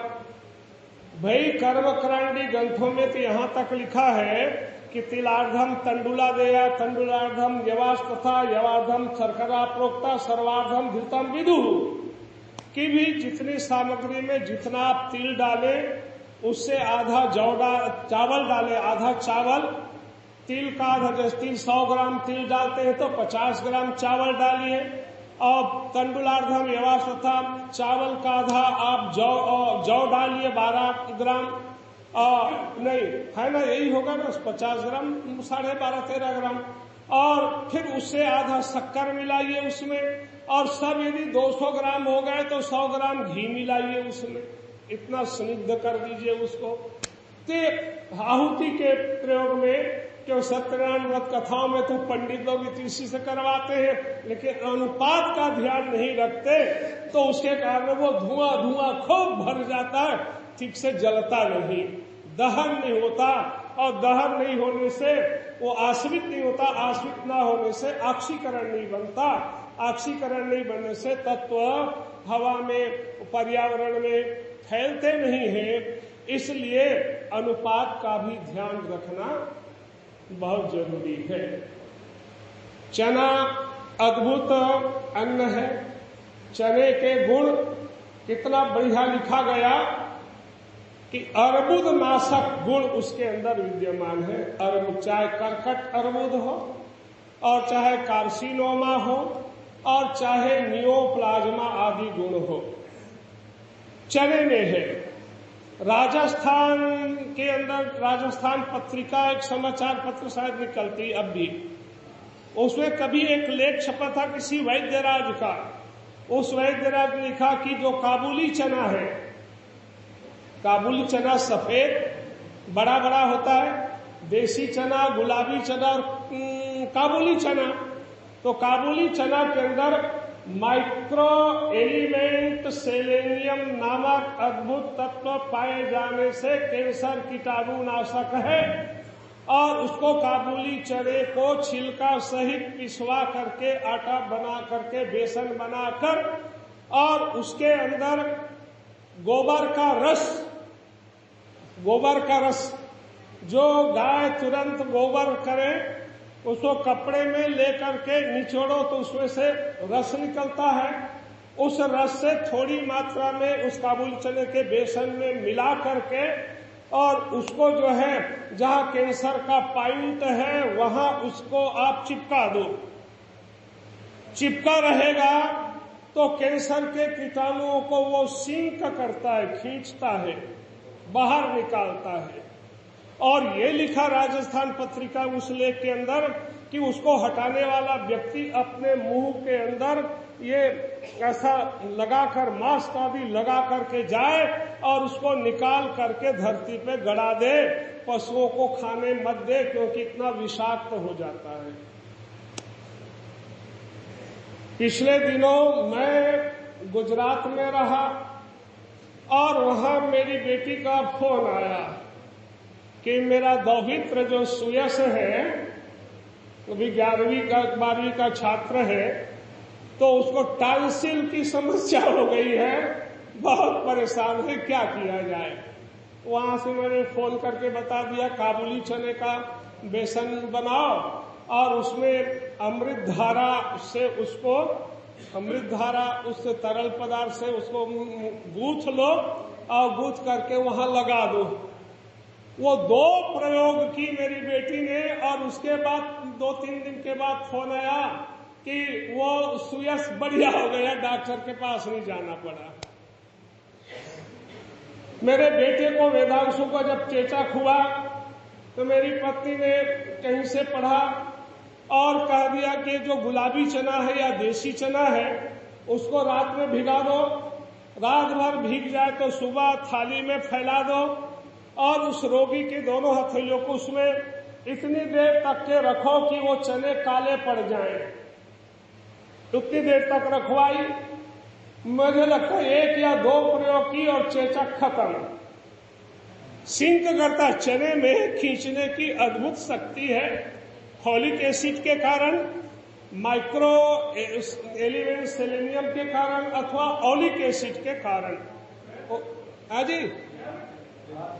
भाई। कर्मकांडी ग्रंथों में तो यहाँ तक लिखा है कि तिलार्धम तंडुला देया, तंडुलार्धम यवास तथा यवार्धम शर्करा प्रोक्ता, सर्वार्धम धृतम विदु, कि भी जितनी सामग्री में जितना आप तिल डाले उससे आधा चावल डाले, आधा चावल, तिल का आधा, जैसे तिल 100 ग्राम तिल डालते हैं तो 50 ग्राम चावल डालिए। और तंडुलार्धम यवास तथा चावल का आधा आप जौ डालिए 12 ग्राम, नहीं है ना, यही होगा ना, 50 ग्राम, 12.5-13 ग्राम। और फिर उससे आधा शक्कर मिलाइए उसमें, और सब यदि 200 ग्राम हो गए तो 100 ग्राम घी मिलाइए उसमें, इतना स्निग्ध कर दीजिए उसको। ते आहुति के प्रयोग में, क्यों सत्यनारायण व्रत कथाओं में तो पंडित लोग इसी से करवाते हैं, लेकिन अनुपात का ध्यान नहीं रखते, तो उसके कारण वो धुआं खूब भर जाता है, ठीक से जलता नहीं, दहन नहीं होता, और दहन नहीं होने से वो आश्रित नहीं होता, आश्रित ना होने से ऑक्सीकरण नहीं बनता, ऑक्सीकरण नहीं बनने से तत्व हवा में, पर्यावरण में फैलते नहीं हैं। इसलिए अनुपात का भी ध्यान रखना बहुत जरूरी है। चना अद्भुत अन्न है। चने के गुण कितना बढ़िया लिखा गया कि अर्बुद नाशक गुण उसके अंदर विद्यमान है। अर्बुद, चाहे कर्कट अर्बुद हो, और चाहे कार्सिनोमा हो, और चाहे नियोप्लाज्मा आदि गुण हो, चने में है। राजस्थान के अंदर राजस्थान पत्रिका, एक समाचार पत्र शायद निकलती अब भी, उसमें कभी एक लेख छपा था किसी वैद्यराज का उस वैद्यराज ने लिखा कि जो काबुली चना है, काबुली चना सफेद बड़ा बड़ा होता है, देसी चना, गुलाबी चना और काबुली चना। तो काबुली चना के अंदर माइक्रो एलिमेंट सेलेनियम नामक अद्भुत तत्व पाए जाने से कैंसर कीटाणु नाशक है। और उसको काबुली चने को छिलका सहित पिसवा करके आटा बना करके बेसन बनाकर और उसके अंदर गोबर का रस जो गाय तुरंत गोबर करे उसको कपड़े में लेकर के निचोड़ो तो उसमें से रस निकलता है। उस रस से थोड़ी मात्रा में उस काबुली चने के बेसन में मिला करके और उसको जो है जहां कैंसर का पॉइंट है वहां उसको आप चिपका दो। चिपका रहेगा तो कैंसर के कीटाणुओं को वो सिंक करता है, खींचता है, बाहर निकालता है। और ये लिखा राजस्थान पत्रिका उस लेख के अंदर कि उसको हटाने वाला व्यक्ति अपने मुंह के अंदर ये ऐसा लगाकर मास्क आदि लगा करके जाए और उसको निकाल करके धरती पे गड़ा दे, पशुओं को खाने मत दे क्योंकि इतना विषाक्त हो जाता है। पिछले दिनों मैं गुजरात में रहा और वहां मेरी बेटी का फोन आया कि मेरा दौहित्र जो सुयश है, अभी 11वीं का 12वीं का छात्र है, तो उसको टांसिल की समस्या हो गई है, बहुत परेशान है, क्या किया जाए। वहां से मैंने फोन करके बता दिया काबुली चने का बेसन बनाओ और उसमें अमृत धारा उससे तरल पदार्थ से उसको गूंथ लो और गूंथ करके वहां लगा दो। वो 2 प्रयोग की मेरी बेटी ने और उसके बाद 2-3 दिन के बाद फोन आया कि वो सुयश बढ़िया हो गया, डॉक्टर के पास नहीं जाना पड़ा। मेरे बेटे को वेदांशु को जब चेचक हुआ तो मेरी पत्नी ने कहीं से पढ़ा और कह दिया कि जो गुलाबी चना है या देसी चना है उसको रात में भिगा दो, रात भर भीग जाए तो सुबह थाली में फैला दो और उस रोगी के दोनों हथेलियों को उसमें इतनी देर तक के रखो कि वो चने काले पड़ जाएं। उतनी देर तक रखवाई। मुझे लगता है 1 या 2 प्रयोग की और चेचक खत्म। सिंक करता चने में खींचने की अद्भुत शक्ति है, फॉलिक एसिड के कारण, माइक्रो एलिमेंट सेलेनियम के कारण अथवा ऑलिक एसिड के कारण। जी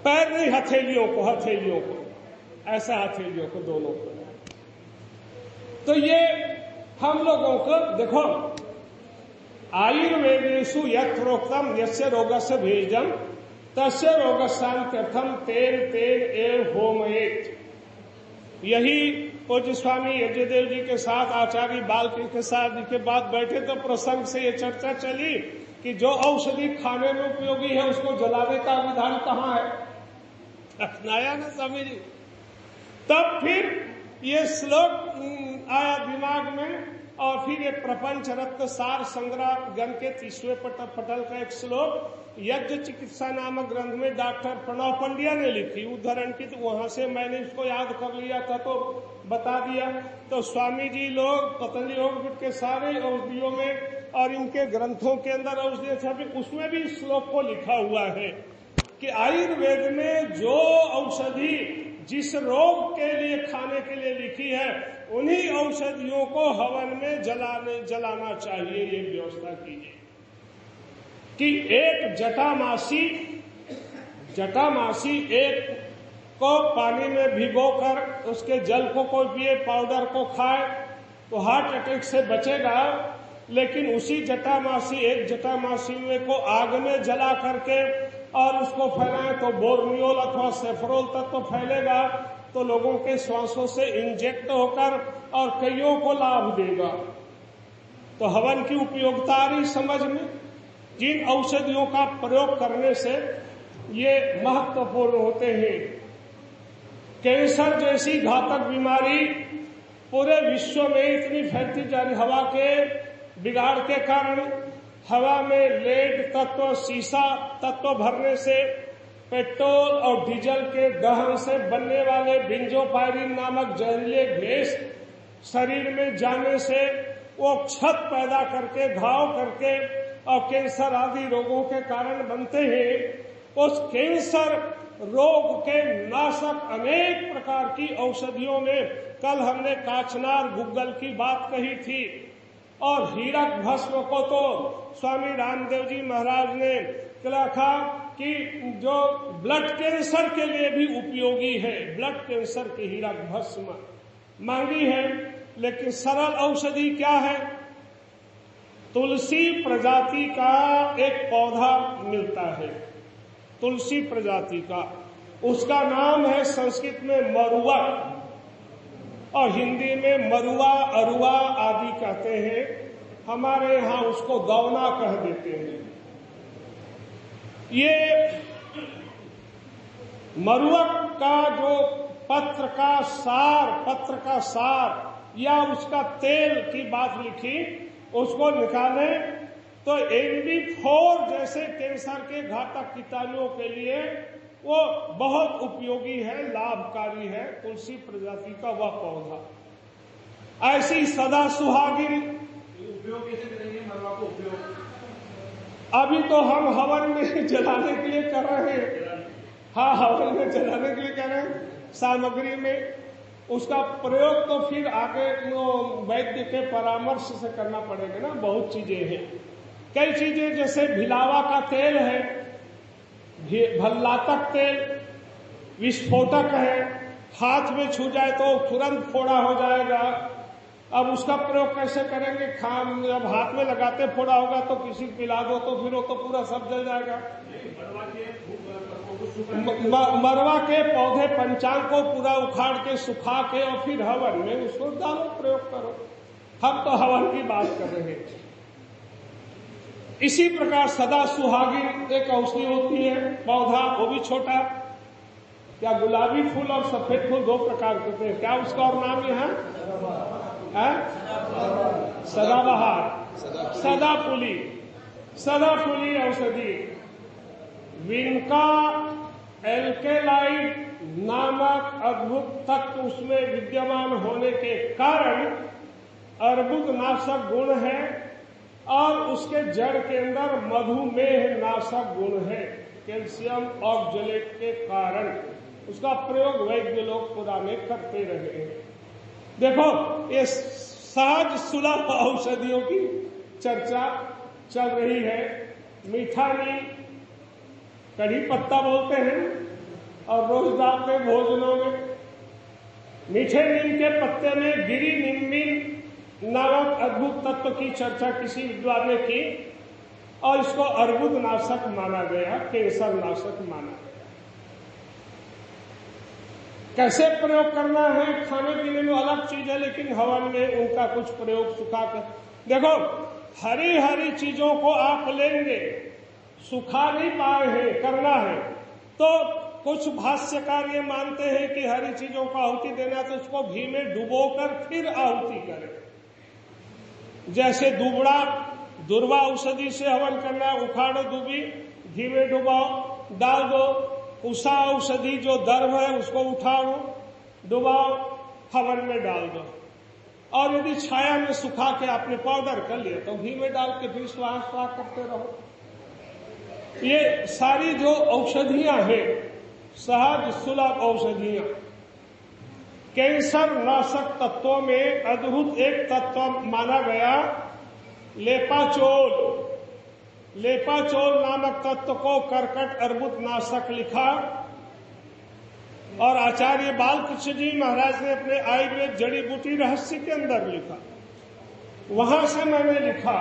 पैर नहीं, हथेलियों को ऐसा, हथेलियों को दोनों को। तो ये हम लोगों को देखो, आयुर्वेदेषु यत्रोक्तम यस्य रोगस्य भेजम तस्य रोगशांत्यर्थम तेन एव होमयेत्। यही पूज्य स्वामी यज्ञदेव जी के साथ आचार्य बालकृष्ण के साथ जी के बाद बैठे तो प्रसंग से ये चर्चा चली कि जो औषधि खाने में उपयोगी है उसको जलाने का विधान कहाँ है। अपनाया ना स्वामी जी। तब फिर ये श्लोक आया दिमाग में और फिर ये प्रपंच रत्न सार संग्रह गण के 30वें पटल का एक श्लोक यज्ञ चिकित्सा नामक ग्रंथ में डॉक्टर प्रणव पंड्या ने लिखी उद्धरण की, तो वहां से मैंने इसको याद कर लिया था तो बता दिया। तो स्वामी जी लोग पतंजलि योगपीठ के सारे औषधियों में और इनके ग्रंथों के अंदर औषधि छवि उसमें भी श्लोक को लिखा हुआ है कि आयुर्वेद में जो औषधि जिस रोग के लिए खाने के लिए लिखी है उन्हीं औषधियों को हवन में जलाना चाहिए। ये व्यवस्था कीजिए कि एक जटामासी एक को पानी में भिगोकर उसके जल को कोई पिए, पाउडर को खाए तो हार्ट अटैक से बचेगा। लेकिन उसी एक जटामासी में को आग में जला करके और उसको फैलाएं तो बोर्नियोल अथवा सेफ्रोल तक तो फैलेगा, तो लोगों के श्वासों से इंजेक्ट होकर और कईयों को लाभ देगा। तो हवन की उपयोगिता आ रही समझ में। जिन औषधियों का प्रयोग करने से ये महत्वपूर्ण होते हैं। कैंसर जैसी घातक बीमारी पूरे विश्व में इतनी फैलती जा रही हवा के बिगाड़ के कारण, हवा में लेड तत्व, सीसा तत्व भरने से, पेट्रोल और डीजल के दहन से बनने वाले बेंजोपायरिन नामक जहरीले गैस शरीर में जाने से वो क्षत पैदा करके, घाव करके और कैंसर आदि रोगों के कारण बनते हैं। उस कैंसर रोग के नाशक अनेक प्रकार की औषधियों में कल हमने काचनार गुग्गल की बात कही थी, और हीरक भस्म को तो स्वामी रामदेव जी महाराज ने लिखा कि जो ब्लड कैंसर के लिए भी उपयोगी है। ब्लड कैंसर की हीरक भस्म महंगी है, लेकिन सरल औषधि क्या है? तुलसी प्रजाति का एक पौधा मिलता है, तुलसी प्रजाति का, उसका नाम है संस्कृत में मरुआ और हिंदी में मरुआ, अरुआ आदि कहते हैं। हमारे यहाँ उसको दौना कह देते हैं। ये मरुआ का जो पत्र का सार या उसका तेल की बात लिखी, उसको निकालें तो NB4 जैसे कैंसर के घातक कीटाणुओं के लिए वो बहुत उपयोगी है, लाभकारी है। तुलसी प्रजाति का वह पौधा। ऐसी सदा सुहागिन उपयोग कैसे करेंगे मरवा को? उपयोग अभी तो हम हवन में जलाने के लिए कर रहे हैं। हाँ, हवन में जलाने के लिए कर रहे हैं। सामग्री में उसका प्रयोग तो फिर आगे वैद्य के परामर्श से करना पड़ेगा ना। बहुत चीजें हैं, कई चीजें, जैसे भिलावा का तेल है, भल्लातक तेल विस्फोटक है, हाथ में छू जाए तो तुरंत फोड़ा हो जाएगा। अब उसका प्रयोग कैसे करेंगे? जब हाथ में लगाते फोड़ा होगा तो किसी को पिला दो तो फिर वो तो पूरा सब जल जाएगा। मरवा के पौधे पंचांग को पूरा उखाड़ के सुखा के और फिर हवन में उसको डालो, प्रयोग करो। हम तो हवन की बात कर रहे हैं। इसी प्रकार सदा सुहागिन एक औषधि होती है, पौधा, वो भी छोटा। क्या गुलाबी फूल और सफेद फूल दो प्रकार के होते हैं। क्या उसका और नाम है? सदाबहार, सदाफुली औषधि। विनका एल्केलाइड नामक अद्भुत तत्व उसमें विद्यमान होने के कारण अर्बुद नाशक गुण है, और उसके जड़ के अंदर मधुमेह नाशक गुण है। कैल्शियम ऑक्जेलेट के कारण उसका प्रयोग वैद्य लोग पुराने करते रहे हैं। देखो, ये सहज सुलभ औषधियों की चर्चा चल रही है। मीठा नीम, कढ़ी पत्ता बोलते हैं और रोज डालते हैं भोजनों में। मीठे नीम के पत्ते में गिरी निम्बिन नामक अद्भुत तत्व की चर्चा किसी विद्वान ने की, और इसको अर्बुद नाशक माना गया, कैंसर नाशक माना गया। कैसे प्रयोग करना है? खाने पीने में अलग चीज है, लेकिन हवन में उनका कुछ प्रयोग सुखाकर। देखो, हरी हरी चीजों को आप लेंगे, सुखा नहीं पाए हैं, करना है तो कुछ भाष्यकार ये मानते हैं कि हरी चीजों को आहुति देना तो उसको घी में डुबोकर फिर आहुति करें। जैसे दुर्वा औषधि से हवन करना, उखाड़ो दूबी, घी में डुबाओ, डाल दो। उषा औषधि जो दर्भ है उसको उठाओ, डुबाओ, हवन में डाल दो। और यदि छाया में सुखा के आपने पाउडर कर लिया तो घी में डाल के फिर स्वाहा स्वाहा करते रहो। ये सारी जो औषधियां हैं, सहज सुलभ औषधियां, कैंसर नाशक तत्वों में अद्भुत एक तत्व माना गया लेपाचोल। लेपाचोल नामक तत्व को कर्कट अर्बुद नाशक लिखा, और आचार्य बालकृष्ण जी महाराज ने अपने आयुर्वेद जड़ी बूटी रहस्य के अंदर लिखा। वहां से मैंने लिखा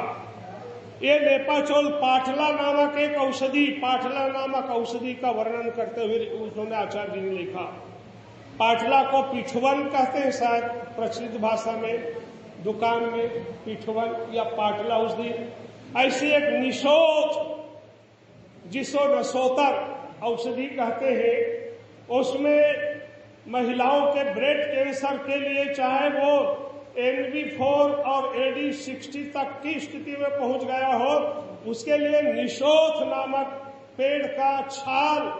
ये लेपाचोल पाटला नामक एक औषधि, पाटला नामक औषधि का वर्णन करते हुए उन्होंने आचार्य जी ने लिखा। पाटला को पिठवन कहते हैं शायद प्रचलित भाषा में, दुकान में पिठवन या पाटला औषधि। ऐसी एक निशोच जिसो नसोतर औषधि कहते हैं, उसमें महिलाओं के ब्रेस्ट कैंसर के लिए चाहे वो NB4 और AD60 तक की स्थिति में पहुंच गया हो, उसके लिए निशोथ नामक पेड़ का छाल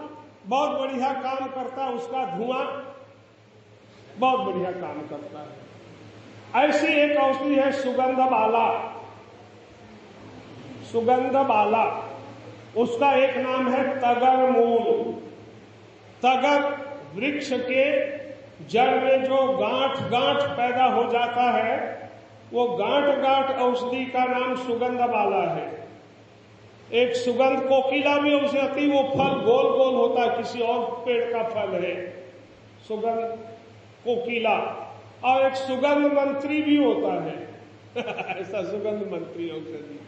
बहुत बढ़िया काम करता है, उसका धुआं बहुत बढ़िया काम करता है। ऐसी एक औषधि है सुगंध बाला। सुगंध बाला, उसका एक नाम है तगर मूल। तगर वृक्ष के जड़ में जो गांठ गांठ पैदा हो जाता है, वो गांठ गांठ औषधि का नाम सुगंध बाला है। एक सुगंध कोकिला भी औषधि आती, वो फल गोल गोल होता है, किसी और पेड़ का फल है सुगंध कोकिला। और एक सुगंध मंत्री भी होता है ऐसा सुगंध मंत्री औषधि।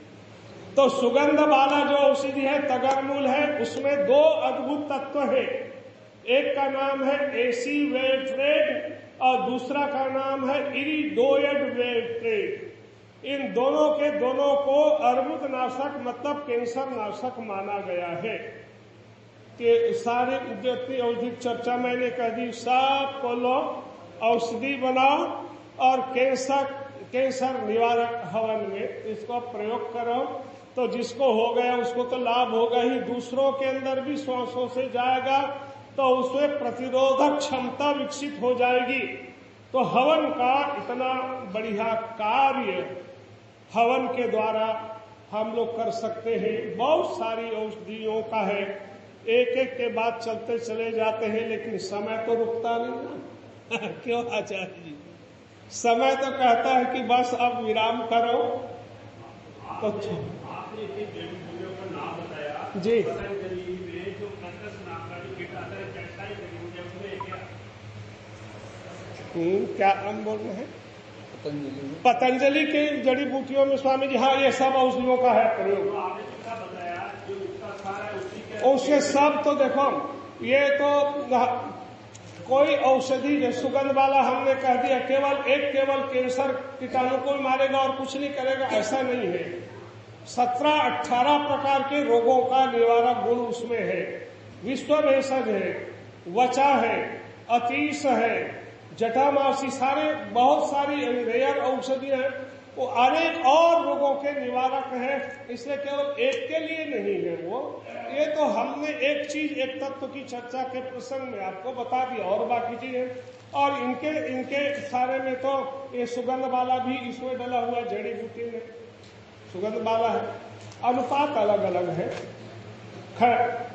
तो सुगंध बाला जो औषधि है तगरमूल है, उसमें दो अद्भुत तत्व है। एक का नाम है एसीवेट्रेट और दूसरा का नाम है इरिडोयड वेट्रेट। इन दोनों के दोनों को अर्बुद नाशक मतलब कैंसर नाशक माना गया है। कि सारी जितनी औषधि चर्चा मैंने कह दी, सब को लो औषधि बनाओ और कैंसर निवारक हवन में इसको प्रयोग करो, तो जिसको हो गया उसको तो लाभ होगा ही, दूसरों के अंदर भी श्वासों से जाएगा तो उसमें प्रतिरोधक क्षमता विकसित हो जाएगी। तो हवन का इतना बढ़िया कार्य हवन के द्वारा हम लोग कर सकते हैं। बहुत सारी औषधियों का है, एक एक के बाद चलते चले जाते हैं, लेकिन समय तो रुकता नहीं ना क्यों आचार्य जी? समय तो कहता है कि बस अब विराम करो। तो आपने जड़ी बूटियों का नाम बताया जी, पतंजलि में जो कंटस नाम का जो कीट आता है, कैसा ही जड़ी बूटियां उसमें क्या हम बोल रहे हैं? पतंजलि के जड़ी बूटियों में स्वामी जी, हाँ, ये सब औषधियों का है प्रयोग। आपने जिसका बताया जो उसका सारा है उसी के उसके सब तो देखो, ये तो कोई औषधि जो सुगंध वाला हमने कह दिया केवल कैंसर कीटाणु को मारेगा और कुछ नहीं करेगा, ऐसा नहीं है। 17-18 प्रकार के रोगों का निवारक गुण उसमें है। विश्व भेषज है, वचा है, अतीश है, जटामासी, सारे बहुत सारी रेयर औषधियां हैं, वो अनेक और रोगों के निवारक है। इसलिए केवल एक के लिए नहीं है वो। ये तो हमने एक चीज, एक तत्व की चर्चा के प्रसंग में आपको बता दिया, और बाकी चीजें और इनके सारे में तो ये सुगंध वाला भी इसमें डला हुआ जड़ी बूटी में सुगंध वाला है। अनुपात अलग अलग है। खैर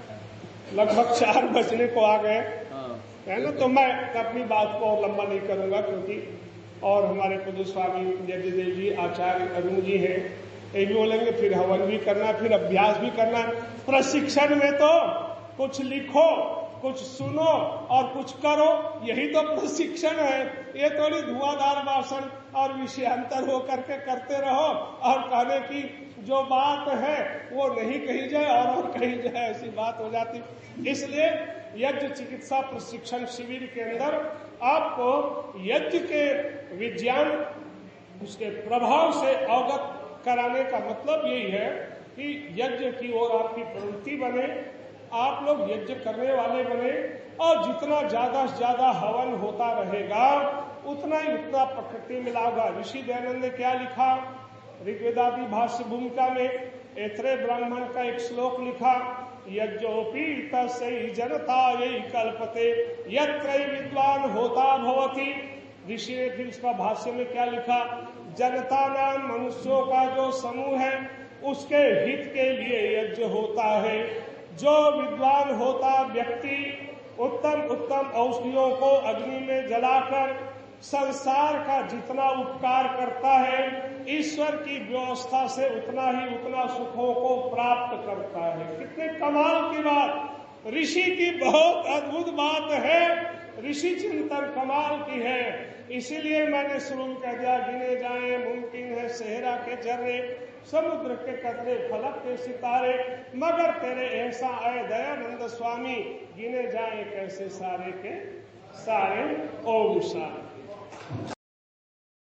लगभग 4 बजने को आ गए है ना, तो मैं अपनी बात को और लंबा नहीं करूंगा, क्योंकि और हमारे पूज्य स्वामी यज्ञदेव जी आचार्य अरुण जी हैं, ये भी बोलेंगे, फिर हवन भी करना, फिर अभ्यास भी करना। प्रशिक्षण में तो कुछ लिखो, कुछ सुनो और कुछ करो, यही तो प्रशिक्षण है। ये थोड़ी धुआंधार भाषण और विषयांतर हो करके करते रहो और कहने की जो बात है वो नहीं कही जाए और कही जाए, ऐसी बात हो जाती। इसलिए यज्ञ चिकित्सा प्रशिक्षण शिविर के अंदर आपको यज्ञ के विज्ञान, उसके प्रभाव से अवगत कराने का मतलब यही है कि यज्ञ की ओर आपकी प्रवृत्ति बने, आप लोग यज्ञ करने वाले बने, और जितना ज्यादा से ज्यादा हवन होता रहेगा उतना ही उतना प्रकृति मिलागा। ऋषि दयानंद ने क्या लिखा ऋग्वेदादि भाष्य भूमिका में, ऐत्रेय ब्राह्मण का एक श्लोक लिखा, यज्ञोपि तस्यै जनतायै कल्पते यत्र विद्वान होता भवति। ऋषि ने फिर इसका भाष्य में क्या लिखा, जनता नाम मनुष्यों का जो समूह है उसके हित के लिए यज्ञ होता है। जो विद्वान होता व्यक्ति उत्तम उत्तम औषधियों को अग्नि में जलाकर संसार का जितना उपकार करता है, ईश्वर की व्यवस्था से उतना सुखों को प्राप्त करता है। कितने कमाल की बात, ऋषि की बहुत अद्भुत बात है, ऋषि चिंतन कमाल की है। इसीलिए मैंने शुरू में कह दिया, गिने जाए मुमकिन है सेहरा के जर्रे, समुद्र के कतरे, फलक के सितारे, मगर तेरे ऐसा आए दयानंद स्वामी, गिने जाए कैसे सारे के सारे। ओम शांति।